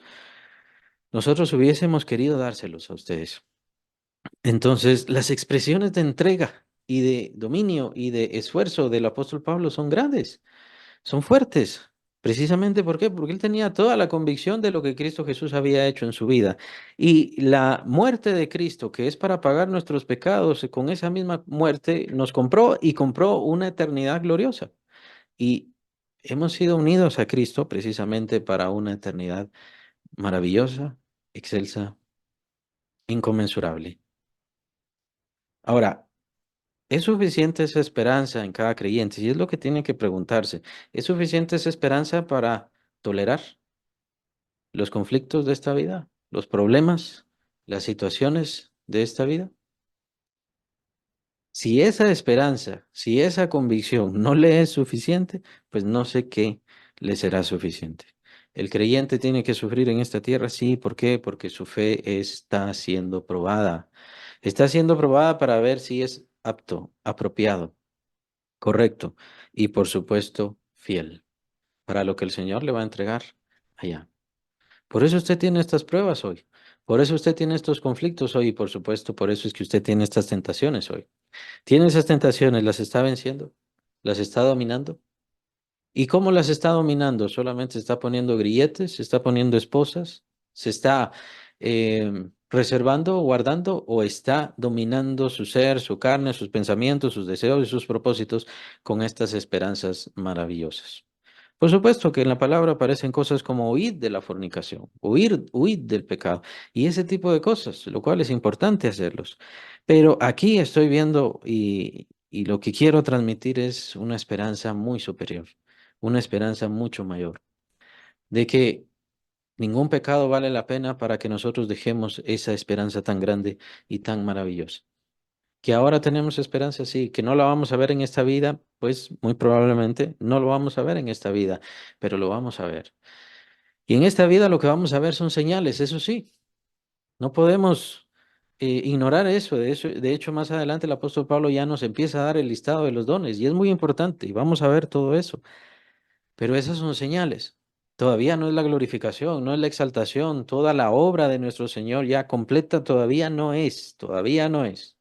nosotros hubiésemos querido dárselos a ustedes. Entonces, las expresiones de entrega y de dominio y de esfuerzo del apóstol Pablo son grandes, son fuertes. Precisamente ¿por qué? Porque él tenía toda la convicción de lo que Cristo Jesús había hecho en su vida. Y la muerte de Cristo, que es para pagar nuestros pecados, con esa misma muerte nos compró y compró una eternidad gloriosa. Y hemos sido unidos a Cristo precisamente para una eternidad maravillosa, excelsa, inconmensurable. Ahora, ¿es suficiente esa esperanza en cada creyente? Y es lo que tiene que preguntarse. ¿Es suficiente esa esperanza para tolerar los conflictos de esta vida, los problemas, las situaciones de esta vida? Si esa esperanza, si esa convicción no le es suficiente, pues no sé qué le será suficiente. El creyente tiene que sufrir en esta tierra, sí, ¿por qué? Porque su fe está siendo probada. Está siendo probada para ver si es apto, apropiado, correcto y por supuesto fiel para lo que el Señor le va a entregar allá. Por eso usted tiene estas pruebas hoy. Por eso usted tiene estos conflictos hoy y por supuesto por eso es que usted tiene estas tentaciones hoy. Tiene esas tentaciones, las está venciendo, las está dominando. ¿Y cómo las está dominando? Solamente se está poniendo grilletes, se está poniendo esposas, se está reservando, guardando o está dominando su ser, su carne, sus pensamientos, sus deseos y sus propósitos con estas esperanzas maravillosas. Por supuesto que en la palabra aparecen cosas como huir de la fornicación, huir del pecado y ese tipo de cosas, lo cual es importante hacerlos. Pero aquí estoy viendo y lo que quiero transmitir es una esperanza muy superior, una esperanza mucho mayor, de que ningún pecado vale la pena para que nosotros dejemos esa esperanza tan grande y tan maravillosa. Que ahora tenemos esperanza, sí, que no la vamos a ver en esta vida, pues muy probablemente no lo vamos a ver en esta vida, pero lo vamos a ver. Y en esta vida lo que vamos a ver son señales, eso sí, no podemos ignorar eso. De hecho, más adelante el apóstol Pablo ya nos empieza a dar el listado de los dones y es muy importante y vamos a ver todo eso. Pero esas son señales. Todavía no es la glorificación, no es la exaltación, toda la obra de nuestro Señor ya completa todavía no es, todavía no es.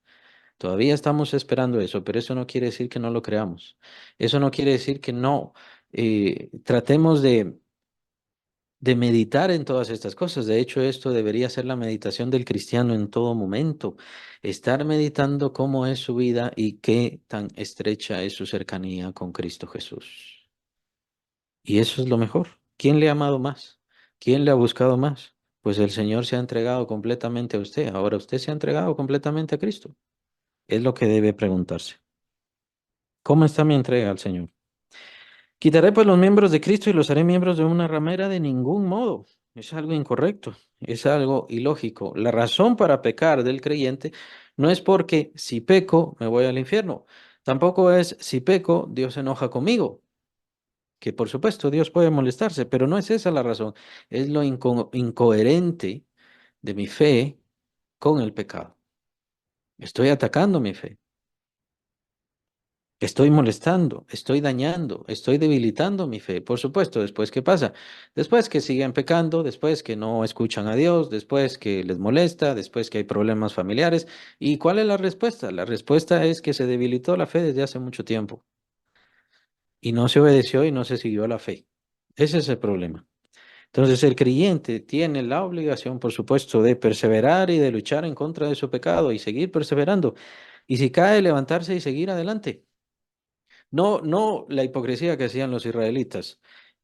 Todavía estamos esperando eso, pero eso no quiere decir que no lo creamos. Eso no quiere decir que no tratemos de meditar en todas estas cosas. De hecho, esto debería ser la meditación del cristiano en todo momento. Estar meditando cómo es su vida y qué tan estrecha es su cercanía con Cristo Jesús. Y eso es lo mejor. ¿Quién le ha amado más? ¿Quién le ha buscado más? Pues el Señor se ha entregado completamente a usted. Ahora usted se ha entregado completamente a Cristo. Es lo que debe preguntarse. ¿Cómo está mi entrega al Señor? Quitaré pues los miembros de Cristo y los haré miembros de una ramera de ningún modo. Es algo incorrecto, es algo ilógico. La razón para pecar del creyente no es porque si peco me voy al infierno. Tampoco es si peco Dios se enoja conmigo. que por supuesto Dios puede molestarse, pero no es esa la razón, es lo incoherente de mi fe con el pecado. Estoy atacando mi fe. Estoy molestando, estoy dañando, estoy debilitando mi fe. Por supuesto, después, ¿qué pasa? Después que siguen pecando, después que no escuchan a Dios, después que les molesta, después que hay problemas familiares. ¿Y cuál es la respuesta? La respuesta es que se debilitó la fe desde hace mucho tiempo y no se obedeció y no se siguió la fe. Ese es el problema. Entonces, el creyente tiene la obligación, por supuesto, de perseverar y de luchar en contra de su pecado y seguir perseverando. Y si cae, levantarse y seguir adelante. No, no la hipocresía que hacían los israelitas.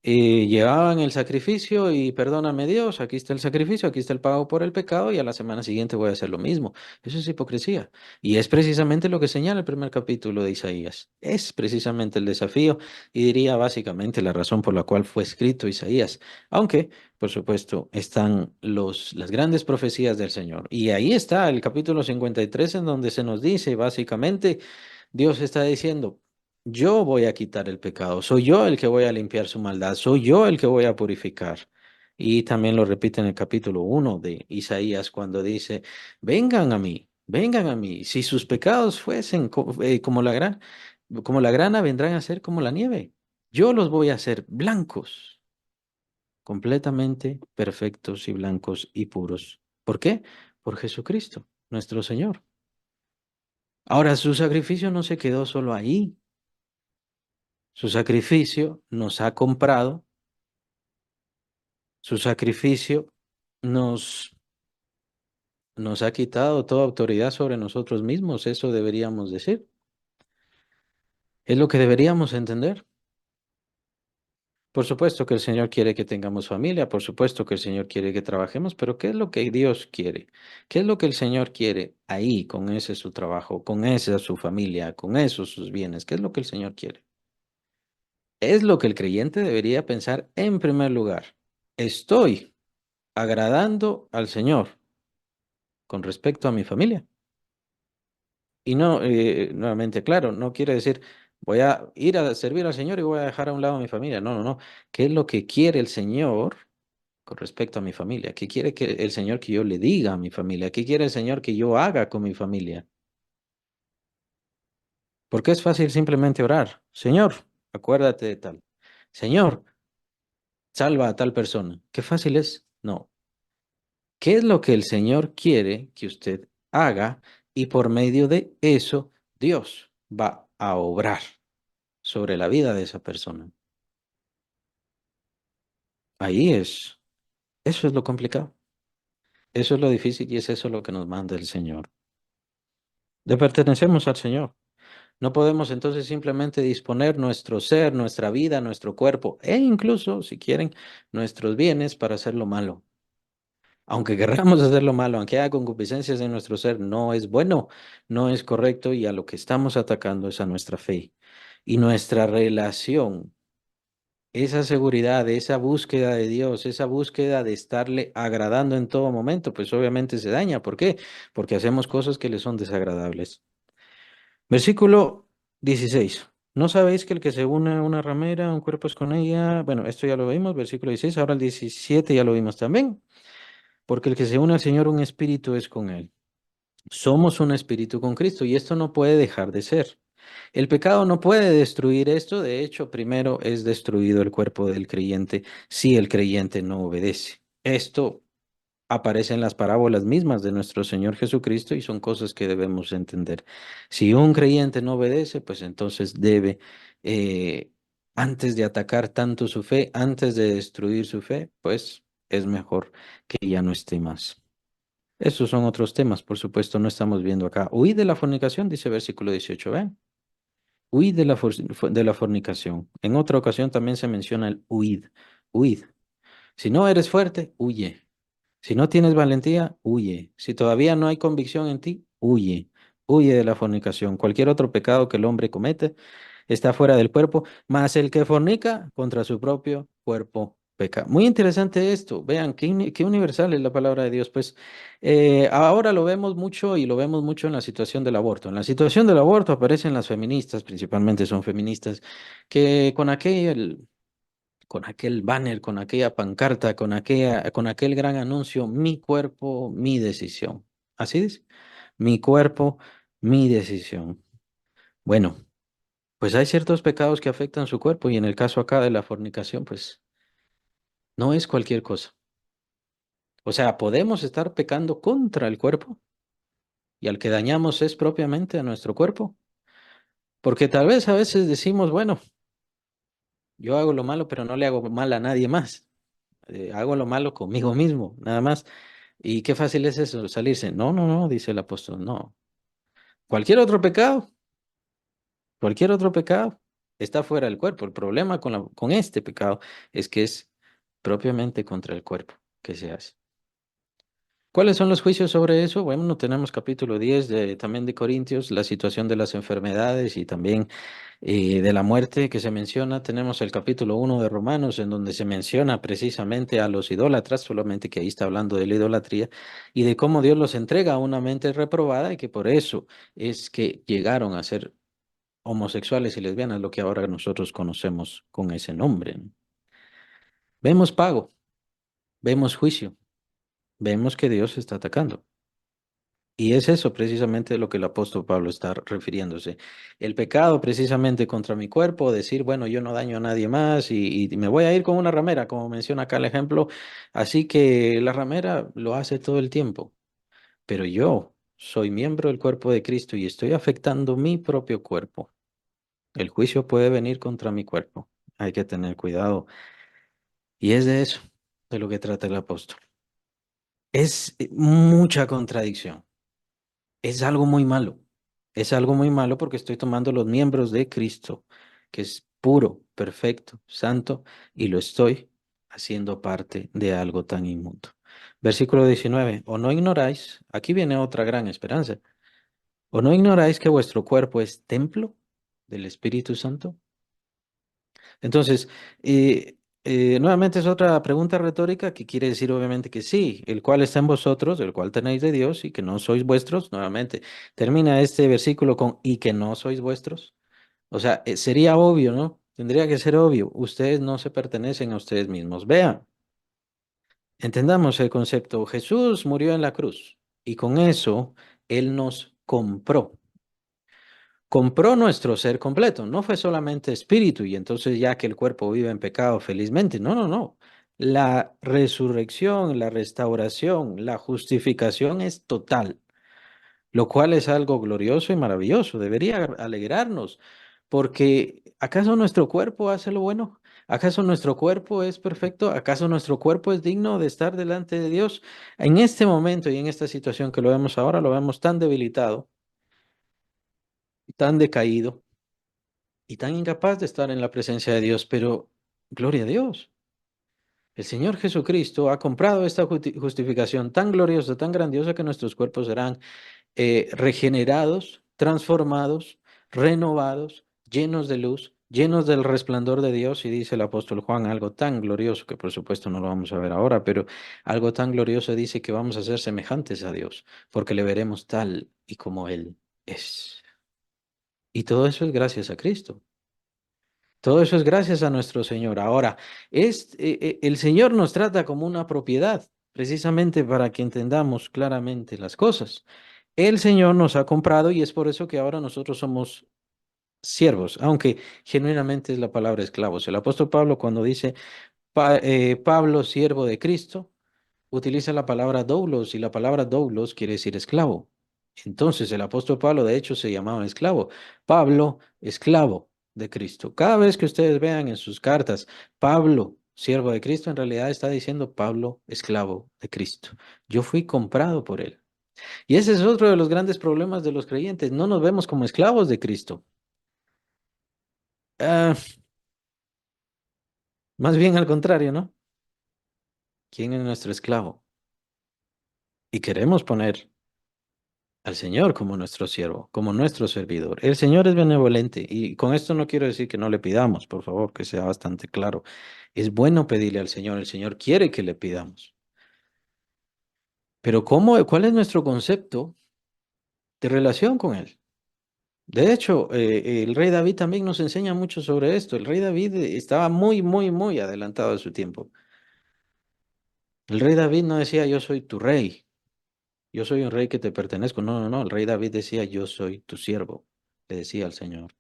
Llevaban el sacrificio y perdóname Dios, aquí está el sacrificio, aquí está el pago por el pecado y a la semana siguiente voy a hacer lo mismo. Eso es hipocresía. Y es precisamente lo que señala el primer capítulo de Isaías. Es precisamente el desafío y diría básicamente la razón por la cual fue escrito Isaías. Aunque, por supuesto, están las grandes profecías del Señor. Y ahí está el capítulo 53 en donde se nos dice básicamente Dios está diciendo, yo voy a quitar el pecado, soy yo el que voy a limpiar su maldad, soy yo el que voy a purificar. Y también lo repite en el capítulo 1 de Isaías cuando dice, vengan a mí, si sus pecados fuesen como la grana, vendrán a ser como la nieve. Yo los voy a hacer blancos, completamente perfectos y blancos y puros. ¿Por qué? Por Jesucristo, nuestro Señor. Ahora, su sacrificio no se quedó solo ahí. Su sacrificio nos ha comprado, su sacrificio nos, nos ha quitado toda autoridad sobre nosotros mismos, eso deberíamos decir. Es lo que deberíamos entender. Por supuesto que el Señor quiere que tengamos familia, por supuesto que el Señor quiere que trabajemos, pero ¿qué es lo que Dios quiere? ¿Qué es lo que el Señor quiere ahí, con ese su trabajo, con esa su familia, con esos sus bienes? ¿Qué es lo que el Señor quiere? Es lo que el creyente debería pensar en primer lugar. Estoy agradando al Señor con respecto a mi familia. Y no, nuevamente, claro, no quiere decir voy a ir a servir al Señor y voy a dejar a un lado a mi familia. No, no, no. ¿Qué es lo que quiere el Señor con respecto a mi familia? ¿Qué quiere que el Señor que yo le diga a mi familia? ¿Qué quiere el Señor que yo haga con mi familia? Porque es fácil simplemente orar. Señor, acuérdate de tal. Señor, salva a tal persona. Qué fácil es. No. ¿Qué es lo que el Señor quiere que usted haga? Y por medio de eso, Dios va a obrar sobre la vida de esa persona. Ahí es, eso es lo complicado, eso es lo difícil y es eso lo que nos manda el Señor. Le pertenecemos al Señor. No podemos entonces simplemente disponer nuestro ser, nuestra vida, nuestro cuerpo e incluso, si quieren, nuestros bienes para hacer lo malo. Aunque querramos hacer lo malo, aunque haya concupiscencias en nuestro ser, no es bueno, no es correcto y a lo que estamos atacando es a nuestra fe y nuestra relación. Esa seguridad, esa búsqueda de Dios, esa búsqueda de estarle agradando en todo momento, pues obviamente se daña. ¿Por qué? Porque hacemos cosas que le son desagradables. Versículo 16. ¿No sabéis que el que se une a una ramera, un cuerpo es con ella? Bueno, esto ya lo vimos, versículo 16. Ahora el 17 ya lo vimos también. Porque el que se une al Señor, un espíritu es con él. Somos un espíritu con Cristo y esto no puede dejar de ser. El pecado no puede destruir esto, de hecho, primero es destruido el cuerpo del creyente si el creyente no obedece. Esto aparece en las parábolas mismas de nuestro Señor Jesucristo y son cosas que debemos entender. Si un creyente no obedece, pues entonces debe, eh, antes de atacar tanto su fe, antes de destruir su fe, pues es mejor que ya no esté más. Estos son otros temas, por supuesto, no estamos viendo acá. Huid de la fornicación, dice versículo 18, ¿ven? Huid de de la fornicación. En otra ocasión también se menciona el huid. Huid. Si no eres fuerte, huye. Si no tienes valentía, huye. Si todavía no hay convicción en ti, huye. Huye de la fornicación. Cualquier otro pecado que el hombre comete está fuera del cuerpo, mas el que fornica contra su propio cuerpo peca. Muy interesante esto. Vean, qué universal es la palabra de Dios. Pues ahora lo vemos mucho y lo vemos mucho en la situación del aborto. En la situación del aborto aparecen las feministas, principalmente son feministas, que con aquel con aquel banner, con aquella pancarta, con aquel gran anuncio, mi cuerpo, mi decisión. Así dice, mi cuerpo, mi decisión. Bueno, pues hay ciertos pecados que afectan su cuerpo y en el caso acá de la fornicación, pues no es cualquier cosa. O sea, podemos estar pecando contra el cuerpo y al que dañamos es propiamente a nuestro cuerpo, porque tal vez a veces decimos, bueno, yo hago lo malo, pero no le hago mal a nadie más. Hago lo malo conmigo mismo, nada más. Y qué fácil es eso, salirse. No, no, no, dice el apóstol, no. Cualquier otro pecado, cualquier otro pecado está fuera del cuerpo. El problema con este pecado es que es propiamente contra el cuerpo que se hace. ¿Cuáles son los juicios sobre eso? Bueno, no tenemos capítulo 10 también de Corintios, la situación de las enfermedades y también de la muerte que se menciona. Tenemos el capítulo 1 de Romanos, en donde se menciona precisamente a los idólatras, solamente que ahí está hablando de la idolatría y de cómo Dios los entrega a una mente reprobada y que por eso es que llegaron a ser homosexuales y lesbianas, lo que ahora nosotros conocemos con ese nombre. Vemos pago, vemos juicio, vemos que Dios está atacando. Y es eso precisamente lo que el apóstol Pablo está refiriéndose. El pecado precisamente contra mi cuerpo, decir, bueno, yo no daño a nadie más y me voy a ir con una ramera, como menciona acá el ejemplo. Así que la ramera lo hace todo el tiempo, pero yo soy miembro del cuerpo de Cristo y estoy afectando mi propio cuerpo. El juicio puede venir contra mi cuerpo. Hay que tener cuidado. Y es de eso, de lo que trata el apóstol. Es mucha contradicción. Es algo muy malo. Es algo muy malo porque estoy tomando los miembros de Cristo, que es puro, perfecto, santo, y lo estoy haciendo parte de algo tan inmundo. Versículo 19. ¿O no ignoráis? Aquí viene otra gran esperanza. ¿O no ignoráis que vuestro cuerpo es templo del Espíritu Santo? Entonces, nuevamente es otra pregunta retórica que quiere decir obviamente que sí, el cual está en vosotros, el cual tenéis de Dios y que no sois vuestros. Nuevamente, termina este versículo con y que no sois vuestros. O sea, sería obvio, ¿no? Tendría que ser obvio. Ustedes no se pertenecen a ustedes mismos. Vean, entendamos el concepto. Jesús murió en la cruz y con eso Él nos compró. Compró nuestro ser completo, no fue solamente espíritu y entonces ya que el cuerpo vive en pecado felizmente, no, no, no. La resurrección, la restauración, la justificación es total, lo cual es algo glorioso y maravilloso, debería alegrarnos, porque ¿acaso nuestro cuerpo hace lo bueno? ¿Acaso nuestro cuerpo es perfecto? ¿Acaso nuestro cuerpo es digno de estar delante de Dios? En este momento y en esta situación que lo vemos ahora, lo vemos tan debilitado, tan decaído y tan incapaz de estar en la presencia de Dios, pero gloria a Dios. El Señor Jesucristo ha comprado esta justificación tan gloriosa, tan grandiosa que nuestros cuerpos serán regenerados, transformados, renovados, llenos de luz, llenos del resplandor de Dios. Y dice el apóstol Juan algo tan glorioso, que por supuesto no lo vamos a ver ahora, pero algo tan glorioso dice que vamos a ser semejantes a Dios, porque le veremos tal y como Él es. Y todo eso es gracias a Cristo. Todo eso es gracias a nuestro Señor. Ahora, el Señor nos trata como una propiedad, precisamente para que entendamos claramente las cosas. El Señor nos ha comprado y es por eso que ahora nosotros somos siervos, aunque genuinamente es la palabra esclavos. El apóstol Pablo cuando dice Pablo, siervo de Cristo, utiliza la palabra doulos y la palabra doulos quiere decir esclavo. Entonces el apóstol Pablo de hecho se llamaba esclavo. Pablo, esclavo de Cristo. Cada vez que ustedes vean en sus cartas Pablo, siervo de Cristo, en realidad está diciendo Pablo, esclavo de Cristo. Yo fui comprado por él. Y ese es otro de los grandes problemas de los creyentes. No nos vemos como esclavos de Cristo. Ah, más bien al contrario, ¿no? ¿Quién es nuestro esclavo? Y queremos poner al Señor como nuestro siervo, como nuestro servidor. El Señor es benevolente y con esto no quiero decir que no le pidamos, por favor, que sea bastante claro. Es bueno pedirle al Señor, el Señor quiere que le pidamos. Pero ¿cómo, cuál es nuestro concepto de relación con Él? De hecho, el rey David también nos enseña mucho sobre esto. El rey David estaba muy, muy, muy adelantado de su tiempo. El rey David no decía yo soy tu rey, yo soy un rey que te pertenezco. No, no, no. El rey David decía yo soy tu siervo, le decía al Señor.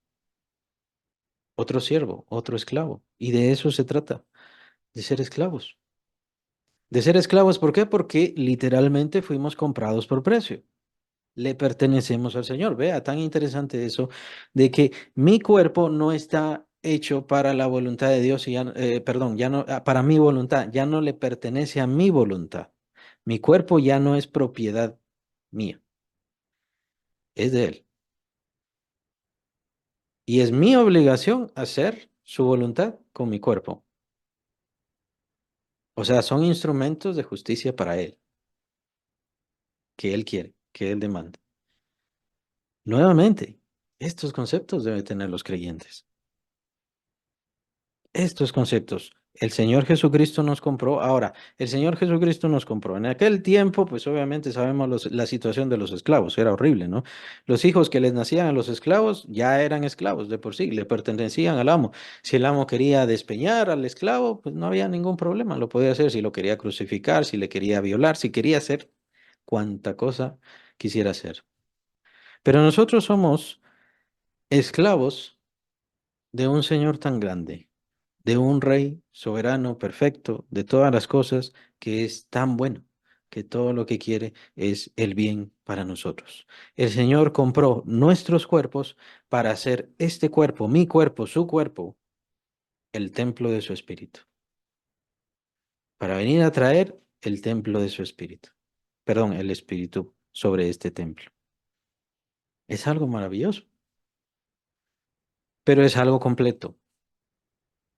Otro siervo, otro esclavo. Y de eso se trata, de ser esclavos. De ser esclavos, ¿por qué? Porque literalmente fuimos comprados por precio. Le pertenecemos al Señor. Vea, tan interesante eso de que mi cuerpo no está hecho para la voluntad de Dios y ya, perdón, ya no, para mi voluntad, ya no le pertenece a mi voluntad. Mi cuerpo ya no es propiedad mía, es de Él. Y es mi obligación hacer su voluntad con mi cuerpo. O sea, son instrumentos de justicia para Él, que Él quiere, que Él demanda. Nuevamente, estos conceptos deben tener los creyentes. Estos conceptos. El Señor Jesucristo nos compró. Ahora, el Señor Jesucristo nos compró. En aquel tiempo, pues obviamente sabemos la situación de los esclavos. Era horrible, ¿no? Los hijos que les nacían a los esclavos ya eran esclavos de por sí, le pertenecían al amo. Si el amo quería despeñar al esclavo, pues no había ningún problema. Lo podía hacer si lo quería crucificar, si le quería violar, si quería hacer cuanta cosa quisiera hacer. Pero nosotros somos esclavos de un Señor tan grande, de un Rey soberano, perfecto, de todas las cosas, que es tan bueno, que todo lo que quiere es el bien para nosotros. El Señor compró nuestros cuerpos para hacer este cuerpo, mi cuerpo, su cuerpo, el templo de su Espíritu, para venir a traer el templo de su Espíritu, perdón, el Espíritu sobre este templo. Es algo maravilloso, pero es algo completo.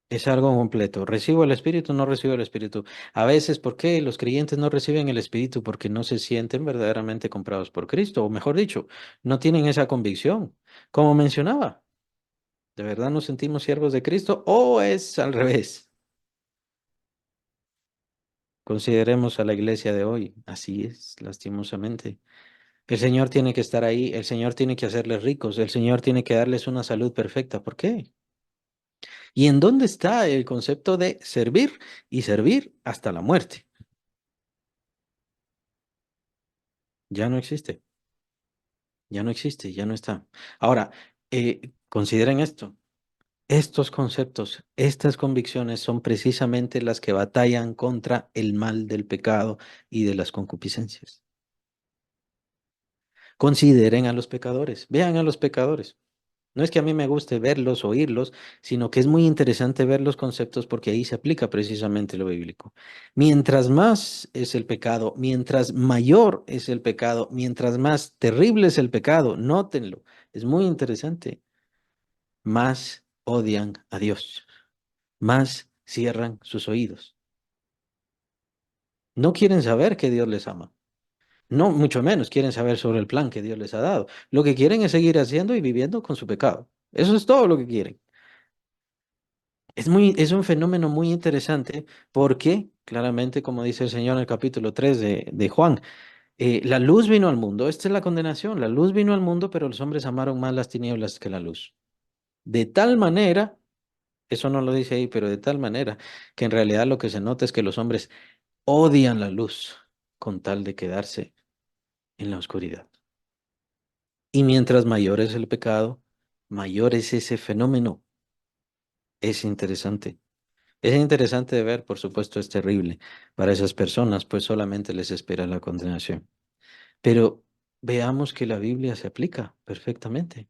Es algo completo. ¿Recibo el Espíritu? No recibo el Espíritu. A veces, ¿por qué los creyentes no reciben el Espíritu? Porque no se sienten verdaderamente comprados por Cristo, o mejor dicho, no tienen esa convicción. Como mencionaba, ¿de verdad nos sentimos siervos de Cristo o es al revés? Consideremos a la iglesia de hoy. Así es, lastimosamente. El Señor tiene que estar ahí, el Señor tiene que hacerles ricos, el Señor tiene que darles una salud perfecta. ¿Por qué? ¿Y en dónde está el concepto de servir y servir hasta la muerte? Ya no existe. Ya no existe, ya no está. Ahora, consideren esto. Estos conceptos, estas convicciones son precisamente las que batallan contra el mal del pecado y de las concupiscencias. Consideren a los pecadores, vean a los pecadores. No es que a mí me guste verlos, oírlos, sino que es muy interesante ver los conceptos porque ahí se aplica precisamente lo bíblico. Mientras más es el pecado, mientras mayor es el pecado, mientras más terrible es el pecado, nótenlo, es muy interesante, más odian a Dios, más cierran sus oídos. No quieren saber que Dios les ama. No, mucho menos quieren saber sobre el plan que Dios les ha dado. Lo que quieren es seguir haciendo y viviendo con su pecado. Eso es todo lo que quieren. Es un fenómeno muy interesante porque, claramente, como dice el Señor en el capítulo 3 de Juan, la luz vino al mundo, esta es la condenación, la luz vino al mundo, pero los hombres amaron más las tinieblas que la luz. De tal manera, eso no lo dice ahí, pero de tal manera que en realidad lo que se nota es que los hombres odian la luz con tal de quedarse en la oscuridad. Y mientras mayor es el pecado, mayor es ese fenómeno. Es interesante. Es interesante de ver, por supuesto, es terrible para esas personas, pues solamente les espera la condenación. Pero veamos que la Biblia se aplica perfectamente,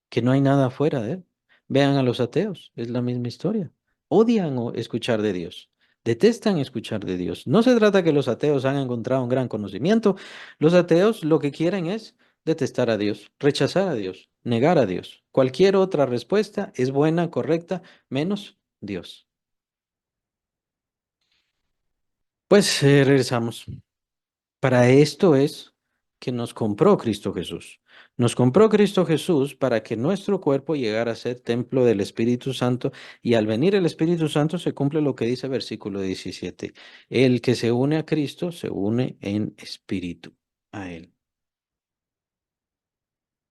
que no hay nada fuera de él. Vean a los ateos, es la misma historia. Odian escuchar de Dios, detestan escuchar de Dios. No se trata que los ateos han encontrado un gran conocimiento. Los ateos lo que quieren es detestar a Dios, rechazar a Dios, negar a Dios. Cualquier otra respuesta es buena, correcta, menos Dios. Pues regresamos. Para esto es que nos compró Cristo Jesús. Nos compró Cristo Jesús para que nuestro cuerpo llegara a ser templo del Espíritu Santo y al venir el Espíritu Santo se cumple lo que dice versículo 17. El que se une a Cristo se une en espíritu a Él.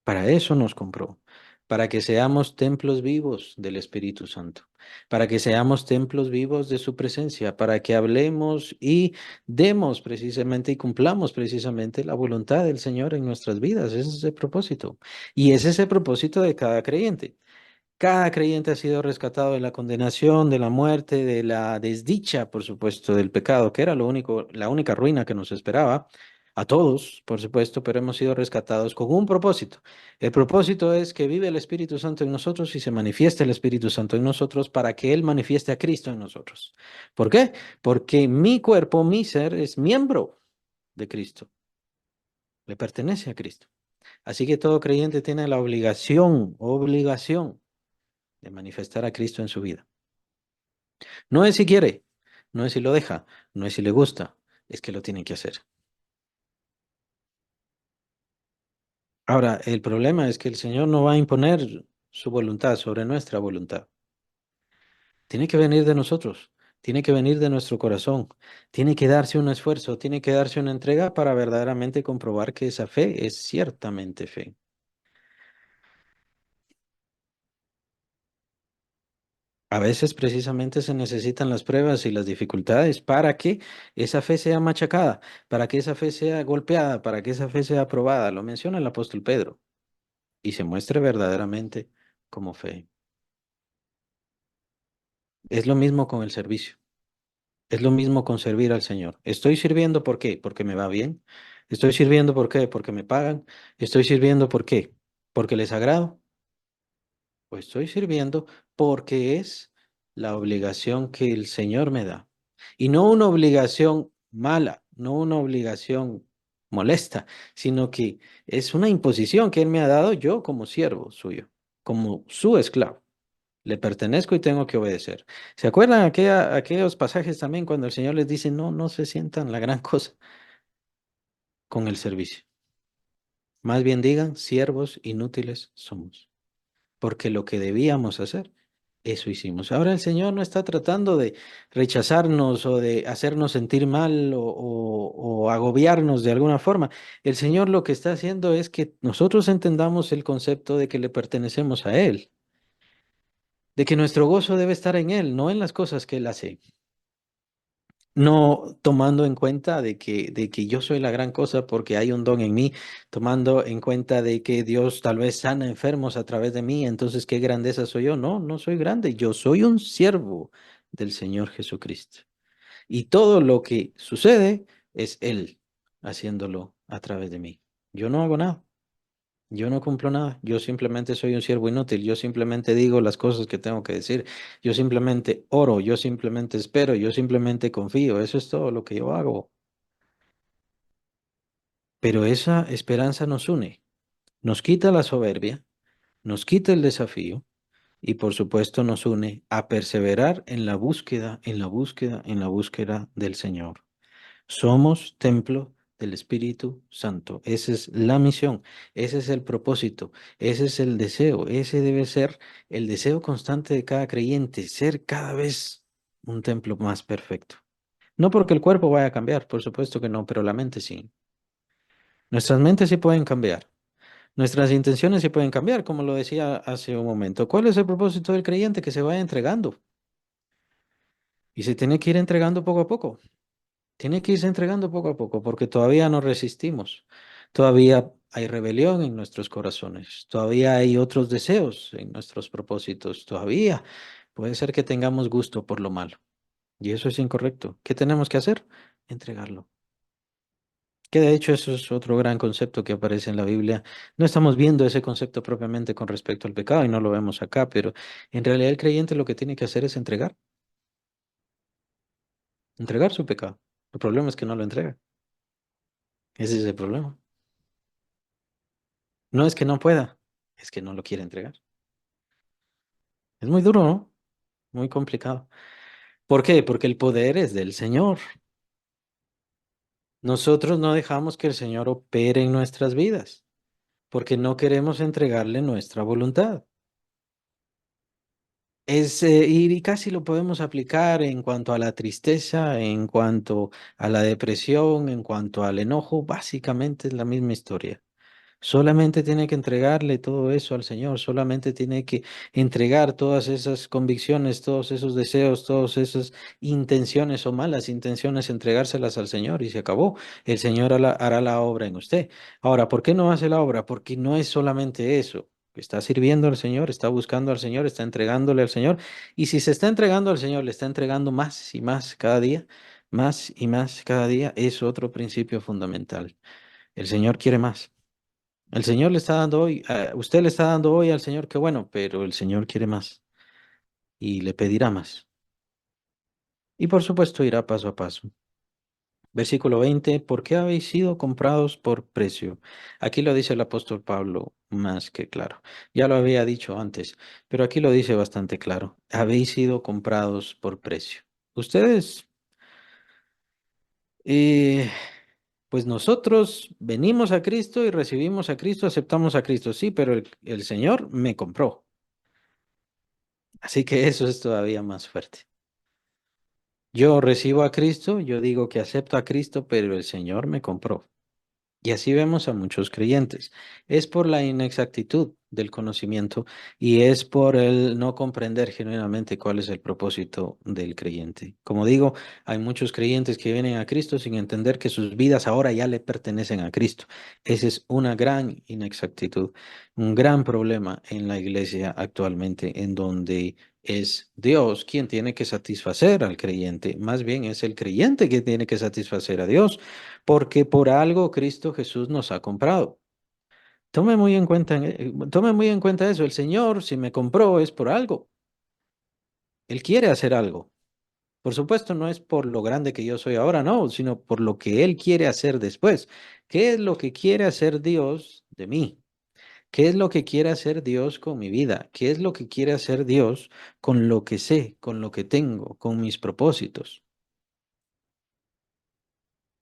Para eso nos compró, para que seamos templos vivos del Espíritu Santo, para que seamos templos vivos de su presencia, para que hablemos y demos precisamente y cumplamos precisamente la voluntad del Señor en nuestras vidas. Ese es el propósito. Y ese es el propósito de cada creyente. Cada creyente ha sido rescatado de la condenación, de la muerte, de la desdicha, por supuesto, del pecado, que era lo único, la única ruina que nos esperaba. A todos, por supuesto, pero hemos sido rescatados con un propósito. El propósito es que vive el Espíritu Santo en nosotros y se manifieste el Espíritu Santo en nosotros para que Él manifieste a Cristo en nosotros. ¿Por qué? Porque mi cuerpo, mi ser, es miembro de Cristo, le pertenece a Cristo. Así que todo creyente tiene la obligación de manifestar a Cristo en su vida. No es si quiere, no es si lo deja, no es si le gusta, es que lo tiene que hacer. Ahora, el problema es que el Señor no va a imponer su voluntad sobre nuestra voluntad. Tiene que venir de nosotros, tiene que venir de nuestro corazón, tiene que darse un esfuerzo, tiene que darse una entrega para verdaderamente comprobar que esa fe es ciertamente fe. A veces precisamente se necesitan las pruebas y las dificultades para que esa fe sea machacada, para que esa fe sea golpeada, para que esa fe sea aprobada. Lo menciona el apóstol Pedro y se muestre verdaderamente como fe. Es lo mismo con el servicio, es lo mismo con servir al Señor. Estoy sirviendo ¿por qué? Porque me va bien. Estoy sirviendo ¿por qué? Porque me pagan. Estoy sirviendo ¿por qué? Porque les agrado. Pues estoy sirviendo porque es la obligación que el Señor me da. Y no una obligación mala, no una obligación molesta, sino que es una imposición que Él me ha dado yo como siervo suyo, como su esclavo. Le pertenezco y tengo que obedecer. ¿Se acuerdan aquellos pasajes también cuando el Señor les dice, no, no se sientan la gran cosa con el servicio? Más bien digan, siervos inútiles somos, porque lo que debíamos hacer, eso hicimos. Ahora el Señor no está tratando de rechazarnos o de hacernos sentir mal o agobiarnos de alguna forma. El Señor lo que está haciendo es que nosotros entendamos el concepto de que le pertenecemos a Él, de que nuestro gozo debe estar en Él, no en las cosas que Él hace. No tomando en cuenta de que yo soy la gran cosa porque hay un don en mí, tomando en cuenta de que Dios tal vez sana enfermos a través de mí, entonces qué grandeza soy yo. No, no soy grande, yo soy un siervo del Señor Jesucristo. Y todo lo que sucede es Él haciéndolo a través de mí. Yo no hago nada. Yo no cumplo nada, yo simplemente soy un siervo inútil, yo simplemente digo las cosas que tengo que decir, yo simplemente oro, yo simplemente espero, yo simplemente confío, eso es todo lo que yo hago. Pero esa esperanza nos une, nos quita la soberbia, nos quita el desafío y por supuesto nos une a perseverar en la búsqueda, en la búsqueda, en la búsqueda del Señor. Somos templo del Espíritu Santo. Esa es la misión, ese es el propósito, ese es el deseo, ese debe ser el deseo constante de cada creyente, ser cada vez un templo más perfecto. No porque el cuerpo vaya a cambiar, por supuesto que no, pero la mente sí. Nuestras mentes sí pueden cambiar. Nuestras intenciones sí pueden cambiar, como lo decía hace un momento. ¿Cuál es el propósito del creyente? Que se vaya entregando y se tiene que ir entregando poco a poco. Tiene que irse entregando poco a poco porque todavía no resistimos. Todavía hay rebelión en nuestros corazones. Todavía hay otros deseos en nuestros propósitos. Todavía puede ser que tengamos gusto por lo malo. Y eso es incorrecto. ¿Qué tenemos que hacer? Entregarlo. Que de hecho eso es otro gran concepto que aparece en la Biblia. No estamos viendo ese concepto propiamente con respecto al pecado y no lo vemos acá, pero en realidad el creyente lo que tiene que hacer es entregar su pecado. El problema es que no lo entrega. Ese es el problema. No es que no pueda, es que no lo quiere entregar. Es muy duro, ¿no? Muy complicado. ¿Por qué? Porque el poder es del Señor. Nosotros no dejamos que el Señor opere en nuestras vidas, porque no queremos entregarle nuestra voluntad. Y casi lo podemos aplicar en cuanto a la tristeza, en cuanto a la depresión, en cuanto al enojo, básicamente es la misma historia. Solamente tiene que entregarle todo eso al Señor, solamente tiene que entregar todas esas convicciones, todos esos deseos, todas esas intenciones o malas intenciones, entregárselas al Señor y se acabó. El Señor hará la obra en usted. Ahora, ¿por qué no hace la obra? Porque no es solamente eso. Está sirviendo al Señor, está buscando al Señor, está entregándole al Señor. Y si se está entregando al Señor, le está entregando más y más cada día, más y más cada día, es otro principio fundamental. El Señor quiere más. El Señor le está dando hoy, usted le está dando hoy al Señor, qué bueno, pero el Señor quiere más y le pedirá más. Y por supuesto irá paso a paso. Versículo 20, ¿por qué habéis sido comprados por precio? Aquí lo dice el apóstol Pablo más que claro. Ya lo había dicho antes, pero aquí lo dice bastante claro. Habéis sido comprados por precio. Ustedes, eh, pues nosotros venimos a Cristo y recibimos a Cristo, aceptamos a Cristo, sí, pero el Señor me compró. Así que eso es todavía más fuerte. Yo recibo a Cristo, yo digo que acepto a Cristo, pero el Señor me compró. Y así vemos a muchos creyentes. Es por la inexactitud del conocimiento y es por el no comprender genuinamente cuál es el propósito del creyente. Como digo, hay muchos creyentes que vienen a Cristo sin entender que sus vidas ahora ya le pertenecen a Cristo. Esa es una gran inexactitud, un gran problema en la iglesia actualmente, en donde es Dios quien tiene que satisfacer al creyente. Más bien es el creyente que tiene que satisfacer a Dios porque por algo Cristo Jesús nos ha comprado. Tome muy en cuenta eso. El Señor, si me compró, es por algo. Él quiere hacer algo. Por supuesto, no es por lo grande que yo soy ahora, no, sino por lo que Él quiere hacer después. ¿Qué es lo que quiere hacer Dios de mí? ¿Qué es lo que quiere hacer Dios con mi vida? ¿Qué es lo que quiere hacer Dios con lo que sé, con lo que tengo, con mis propósitos?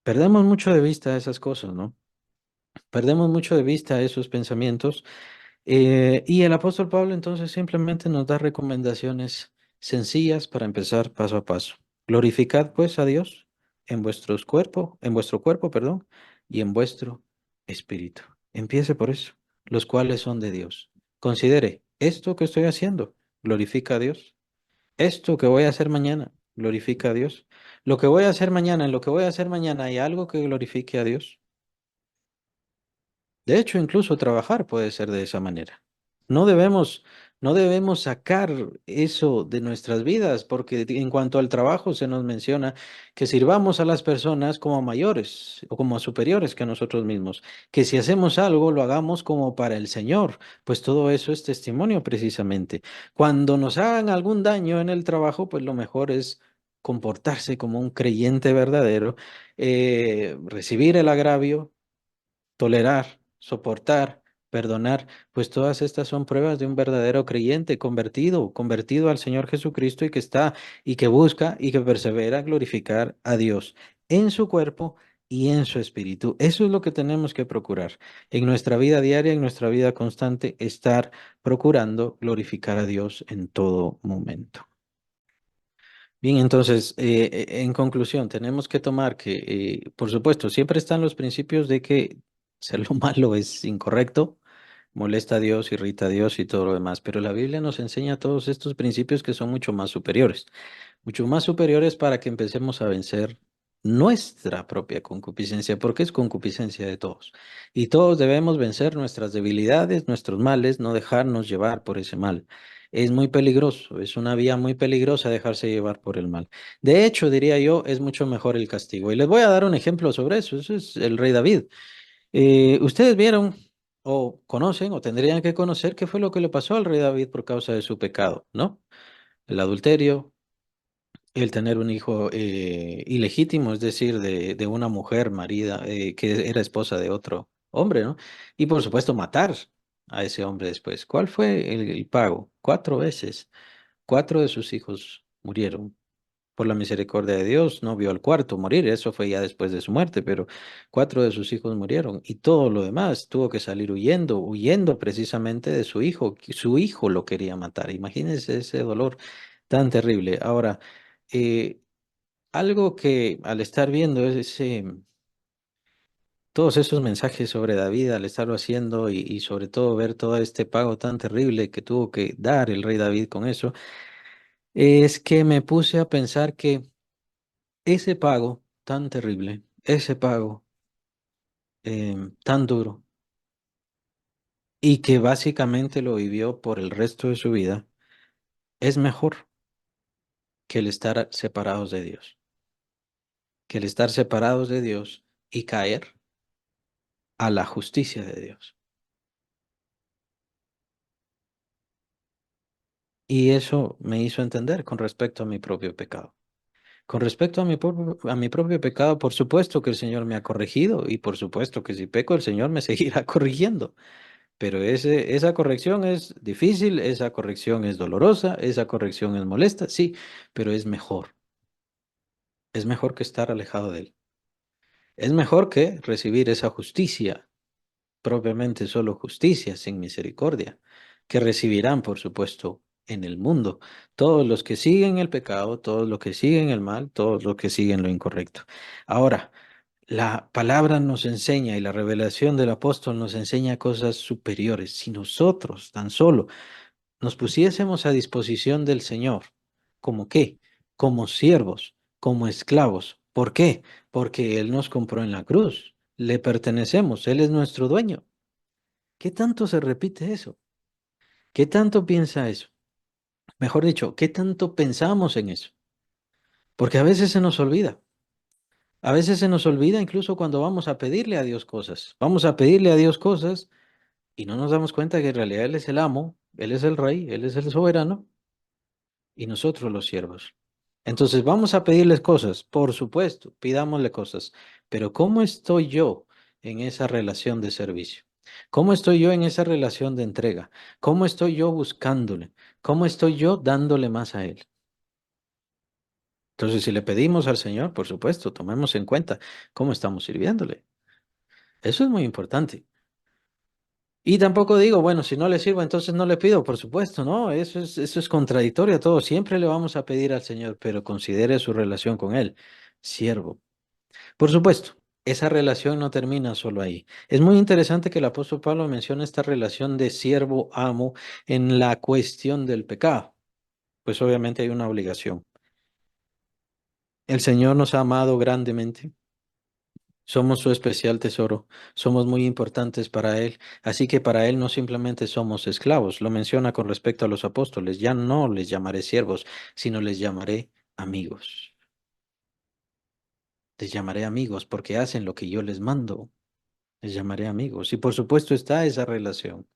Perdemos mucho de vista esas cosas, ¿no? Perdemos mucho de vista esos pensamientos. Y el apóstol Pablo entonces simplemente nos da recomendaciones sencillas para empezar paso a paso. Glorificad pues a Dios en vuestro cuerpo, perdón, y en vuestro espíritu. Empiece por eso, los cuales son de Dios. Considere, esto que estoy haciendo, glorifica a Dios. Esto que voy a hacer mañana, glorifica a Dios. Lo que voy a hacer mañana, en lo que voy a hacer mañana, ¿hay algo que glorifique a Dios? De hecho, incluso trabajar puede ser de esa manera. No debemos, no debemos sacar eso de nuestras vidas, porque en cuanto al trabajo se nos menciona que sirvamos a las personas como mayores o como superiores que a nosotros mismos, que si hacemos algo lo hagamos como para el Señor, pues todo eso es testimonio precisamente. Cuando nos hagan algún daño en el trabajo, pues lo mejor es comportarse como un creyente verdadero, recibir el agravio, tolerar, soportar, perdonar, pues todas estas son pruebas de un verdadero creyente convertido, convertido al Señor Jesucristo y que está y que busca y que persevera a glorificar a Dios en su cuerpo y en su espíritu. Eso es lo que tenemos que procurar en nuestra vida diaria, en nuestra vida constante, estar procurando glorificar a Dios en todo momento. Bien, entonces, en conclusión, tenemos que tomar que, por supuesto, siempre están los principios de que ser lo malo es incorrecto, molesta a Dios, irrita a Dios y todo lo demás, pero la Biblia nos enseña todos estos principios que son mucho más superiores para que empecemos a vencer nuestra propia concupiscencia, porque es concupiscencia de todos. Y todos debemos vencer nuestras debilidades, nuestros males, no dejarnos llevar por ese mal. Es muy peligroso, es una vía muy peligrosa dejarse llevar por el mal. De hecho, diría yo, es mucho mejor el castigo. Y les voy a dar un ejemplo sobre eso. Eso es el rey David. Ustedes vieron o conocen o tendrían que conocer qué fue lo que le pasó al rey David por causa de su pecado, ¿no? El adulterio, el tener un hijo ilegítimo, es decir, de una mujer marida que era esposa de otro hombre, ¿no? Y por supuesto matar a ese hombre después. ¿Cuál fue el pago? 4 veces. 4 de sus hijos murieron. Por la misericordia de Dios, no vio al cuarto morir, eso fue ya después de su muerte, pero 4 de sus hijos murieron y todo lo demás tuvo que salir huyendo, huyendo precisamente de su hijo, que su hijo lo quería matar. Imagínense ese dolor tan terrible. Ahora, eh, algo que al estar viendo ese, todos esos mensajes sobre David al estarlo haciendo y sobre todo ver todo este pago tan terrible que tuvo que dar el rey David con eso, es que me puse a pensar que ese pago tan terrible, ese pago tan duro, y que básicamente lo vivió por el resto de su vida, es mejor que el estar separados de Dios, que el estar separados de Dios y caer a la justicia de Dios. Y eso me hizo entender con respecto a mi propio pecado. Con respecto a mi propio pecado, por supuesto que el Señor me ha corregido y por supuesto que si peco, el Señor me seguirá corrigiendo. Pero esa corrección es difícil, esa corrección es dolorosa, esa corrección es molesta, sí, pero es mejor. Es mejor que estar alejado de Él. Es mejor que recibir esa justicia, propiamente solo justicia, sin misericordia, que recibirán, por supuesto, en el mundo todos los que siguen el pecado, todos los que siguen el mal, todos los que siguen lo incorrecto. Ahora, la palabra nos enseña y la revelación del apóstol nos enseña cosas superiores. Si nosotros tan solo nos pusiésemos a disposición del Señor, ¿como qué? Como siervos, como esclavos. ¿Por qué? Porque Él nos compró en la cruz. Le pertenecemos, Él es nuestro dueño. ¿Qué tanto se repite eso? ¿Qué tanto piensa eso? Mejor dicho, ¿qué tanto pensamos en eso? Porque a veces se nos olvida. A veces se nos olvida incluso cuando vamos a pedirle a Dios cosas. Vamos a pedirle a Dios cosas y no nos damos cuenta que en realidad Él es el amo, Él es el rey, Él es el soberano y nosotros los siervos. Entonces vamos a pedirles cosas, por supuesto, pidámosle cosas, pero ¿cómo estoy yo en esa relación de servicio? ¿Cómo estoy yo en esa relación de entrega? ¿Cómo estoy yo buscándole? ¿Cómo estoy yo dándole más a Él? Entonces, si le pedimos al Señor, por supuesto, tomemos en cuenta cómo estamos sirviéndole. Eso es muy importante. Y tampoco digo, bueno, si no le sirvo, entonces no le pido, por supuesto, no, eso es contradictorio a todo. Siempre le vamos a pedir al Señor, pero considere su relación con Él, siervo. Por supuesto, esa relación no termina solo ahí. Es muy interesante que el apóstol Pablo mencione esta relación de siervo-amo en la cuestión del pecado, pues obviamente hay una obligación. El Señor nos ha amado grandemente. Somos su especial tesoro, somos muy importantes para Él, así que para Él no simplemente somos esclavos, lo menciona con respecto a los apóstoles, ya no les llamaré siervos, sino les llamaré amigos. Les llamaré amigos porque hacen lo que yo les mando, les llamaré amigos. Y por supuesto está esa relación.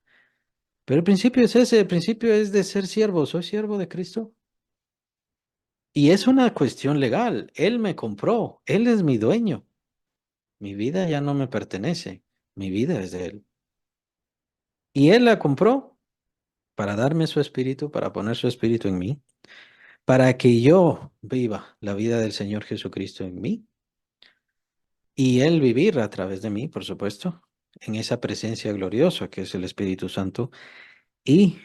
Pero el principio es ese, el principio es de ser siervo, soy siervo de Cristo. Y es una cuestión legal, Él me compró, Él es mi dueño, mi vida ya no me pertenece, mi vida es de Él. Y Él la compró para darme su espíritu, para poner su espíritu en mí, para que yo viva la vida del Señor Jesucristo en mí y Él vivir a través de mí, por supuesto, en esa presencia gloriosa que es el Espíritu Santo y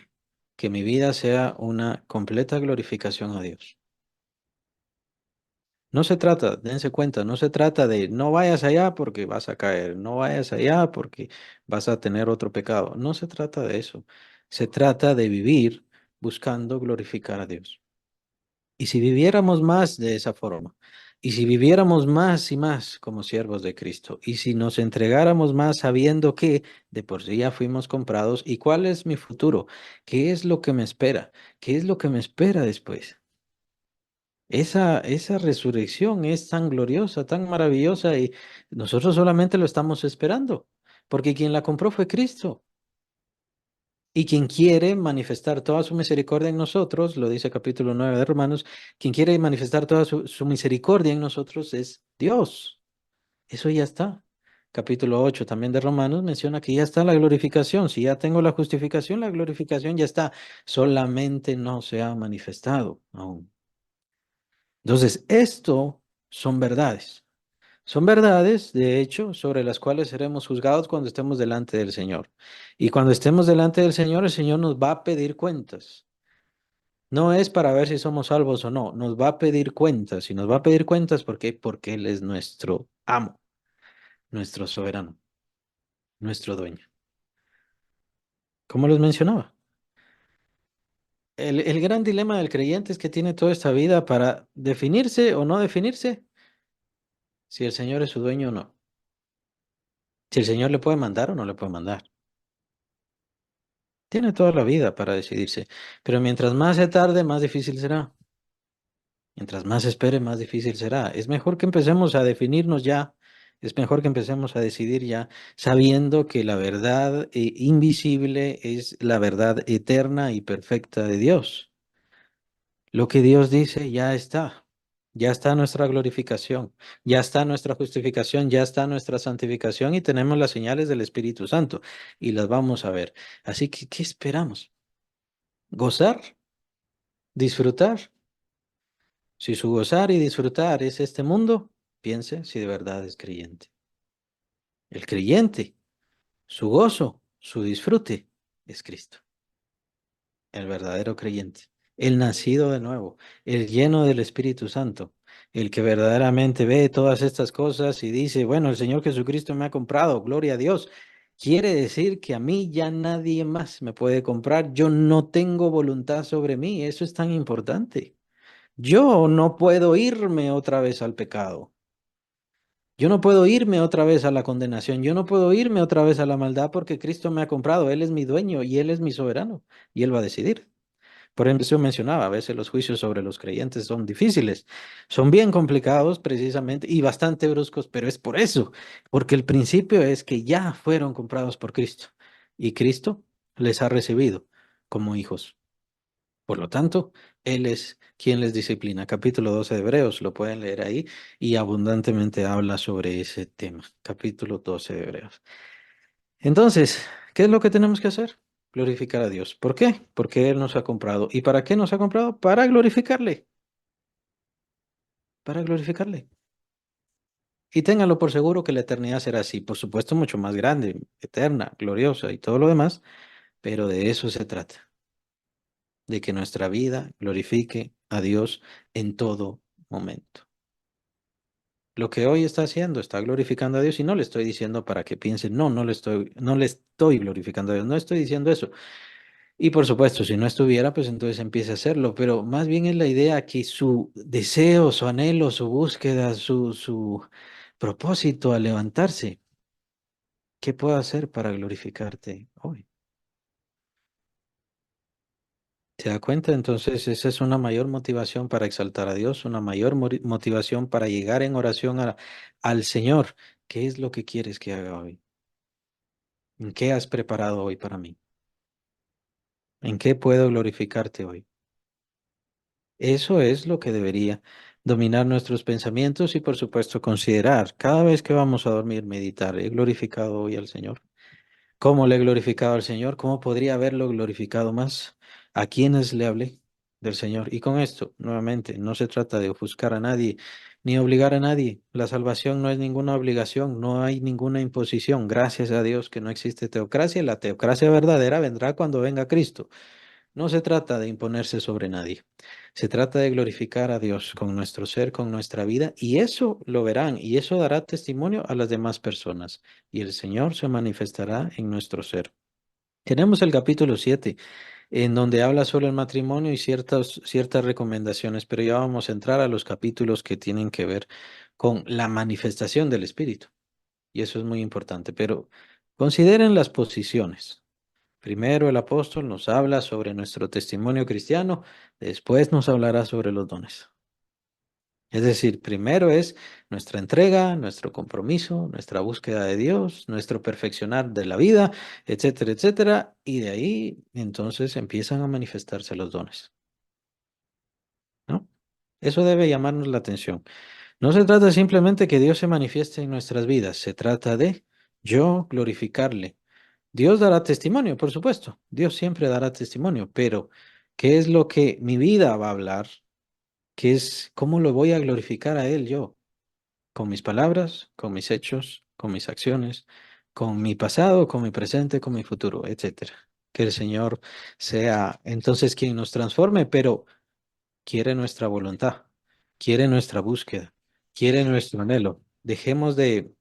que mi vida sea una completa glorificación a Dios. No se trata, dense cuenta, no se trata de no vayas allá porque vas a caer, no vayas allá porque vas a tener otro pecado. No se trata de eso. Se trata de vivir buscando glorificar a Dios. Y si viviéramos más de esa forma, y si viviéramos más y más como siervos de Cristo, y si nos entregáramos más sabiendo que de por sí ya fuimos comprados, ¿y cuál es mi futuro? ¿Qué es lo que me espera? ¿Qué es lo que me espera después? Esa resurrección es tan gloriosa, tan maravillosa, y nosotros solamente lo estamos esperando, porque quien la compró fue Cristo. Y quien quiere manifestar toda su misericordia en nosotros, lo dice capítulo 9 de Romanos, quien quiere manifestar toda su misericordia en nosotros es Dios. Eso ya está. Capítulo 8 también de Romanos menciona que ya está la glorificación. Si ya tengo la glorificación ya está. Solamente no se ha manifestado aún. Entonces, esto son verdades. Son verdades, de hecho, sobre las cuales seremos juzgados cuando estemos delante del Señor. Y cuando estemos delante del Señor, el Señor nos va a pedir cuentas. No es para ver si somos salvos o no, nos va a pedir cuentas. Y nos va a pedir cuentas, ¿por qué? Porque Él es nuestro amo. nuestro soberano, nuestro dueño. Como les mencionaba, el gran dilema del creyente es que tiene toda esta vida para definirse o no definirse si el Señor es su dueño o no. Si el Señor le puede mandar o no le puede mandar. Tiene toda la vida para decidirse, pero mientras más se tarde, más difícil será. Mientras más espere, más difícil será. Es mejor que empecemos a definirnos ya. Es mejor que empecemos a decidir ya, sabiendo que la verdad invisible es la verdad eterna y perfecta de Dios. Lo que Dios dice ya está. Ya está nuestra glorificación, ya está nuestra justificación, ya está nuestra santificación y tenemos las señales del Espíritu Santo y las vamos a ver. Así que, ¿qué esperamos? ¿Gozar? ¿Disfrutar? Si su gozar y disfrutar es este mundo, piense si de verdad es creyente. El creyente, su gozo, su disfrute es Cristo, el verdadero creyente, el nacido de nuevo, el lleno del Espíritu Santo, el que verdaderamente ve todas estas cosas y dice, bueno, el Señor Jesucristo me ha comprado, gloria a Dios. Quiere decir que a mí ya nadie más me puede comprar, yo no tengo voluntad sobre mí, eso es tan importante. Yo no puedo irme otra vez al pecado. Yo no puedo irme otra vez a la condenación. Yo no puedo irme otra vez a la maldad porque Cristo me ha comprado. Él es mi dueño y Él es mi soberano y Él va a decidir. Por ejemplo, yo mencionaba, a veces los juicios sobre los creyentes son difíciles, son bien complicados precisamente y bastante bruscos, pero es por eso, porque el principio es que ya fueron comprados por Cristo y Cristo les ha recibido como hijos. Por lo tanto, Él es quien les disciplina. Capítulo 12 de Hebreos, lo pueden leer ahí y abundantemente habla sobre ese tema. Capítulo 12 de Hebreos. Entonces, ¿qué es lo que tenemos que hacer? Glorificar a Dios. ¿Por qué? Porque Él nos ha comprado. ¿Y para qué nos ha comprado? Para glorificarle. Para glorificarle. Y ténganlo por seguro que la eternidad será así. Por supuesto, mucho más grande, eterna, gloriosa y todo lo demás, pero de eso se trata. De que nuestra vida glorifique a Dios en todo momento. Lo que hoy está haciendo está glorificando a Dios y no le estoy diciendo para que piensen, no, no le estoy glorificando a Dios, no estoy diciendo eso. Y por supuesto, si no estuviera, pues entonces empiece a hacerlo, pero más bien es la idea que su deseo, su anhelo, su búsqueda, su propósito al levantarse, ¿qué puedo hacer para glorificarte hoy? ¿Se da cuenta? Entonces, esa es una mayor motivación para exaltar a Dios, una mayor motivación para llegar en oración al Señor. ¿Qué es lo que quieres que haga hoy? ¿En qué has preparado hoy para mí? ¿En qué puedo glorificarte hoy? Eso es lo que debería dominar nuestros pensamientos y, por supuesto, considerar cada vez que vamos a dormir, meditar. ¿He glorificado hoy al Señor? ¿Cómo le he glorificado al Señor? ¿Cómo podría haberlo glorificado más? ¿A quiénes le hablé del Señor? Y con esto, nuevamente, no se trata de ofuscar a nadie ni obligar a nadie. La salvación no es ninguna obligación, no hay ninguna imposición. Gracias a Dios que no existe teocracia. La teocracia verdadera vendrá cuando venga Cristo. No se trata de imponerse sobre nadie. Se trata de glorificar a Dios con nuestro ser, con nuestra vida, y eso lo verán, y eso dará testimonio a las demás personas, y el Señor se manifestará en nuestro ser. Tenemos el capítulo 7, en donde habla sobre el matrimonio y ciertas recomendaciones, pero ya vamos a entrar a los capítulos que tienen que ver con la manifestación del Espíritu, y eso es muy importante, pero consideren las posiciones. Primero el apóstol nos habla sobre nuestro testimonio cristiano, después nos hablará sobre los dones. Es decir, primero es nuestra entrega, nuestro compromiso, nuestra búsqueda de Dios, nuestro perfeccionar de la vida, etcétera, etcétera, y de ahí entonces empiezan a manifestarse los dones, ¿no? Eso debe llamarnos la atención. No se trata simplemente que Dios se manifieste en nuestras vidas, se trata de yo glorificarle. Dios dará testimonio, por supuesto. Dios siempre dará testimonio, pero ¿qué es lo que mi vida va a hablar? ¿Qué es cómo lo voy a glorificar a Él yo? Con mis palabras, con mis hechos, con mis acciones, con mi pasado, con mi presente, con mi futuro, etcétera. Que el Señor sea entonces quien nos transforme, pero quiere nuestra voluntad, quiere nuestra búsqueda, quiere nuestro anhelo. Dejemos de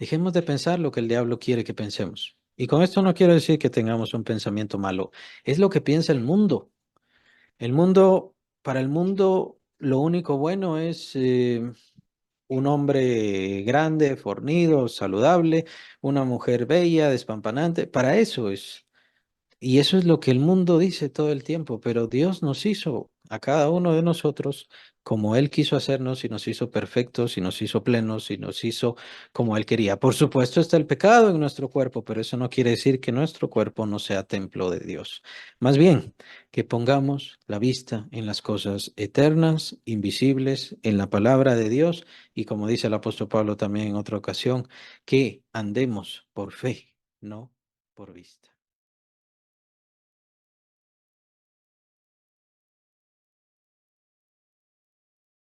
Dejemos de pensar lo que el diablo quiere que pensemos. Y con esto no quiero decir que tengamos un pensamiento malo. Es lo que piensa el mundo. El mundo, para el mundo, lo único bueno es un hombre grande, fornido, saludable, una mujer bella, despampanante. Para eso es. Y eso es lo que el mundo dice todo el tiempo, pero Dios nos hizo a cada uno de nosotros como Él quiso hacernos y nos hizo perfectos y nos hizo plenos y nos hizo como Él quería. Por supuesto está el pecado en nuestro cuerpo, pero eso no quiere decir que nuestro cuerpo no sea templo de Dios. Más bien, que pongamos la vista en las cosas eternas, invisibles, en la palabra de Dios y como dice el apóstol Pablo también en otra ocasión, que andemos por fe, no por vista.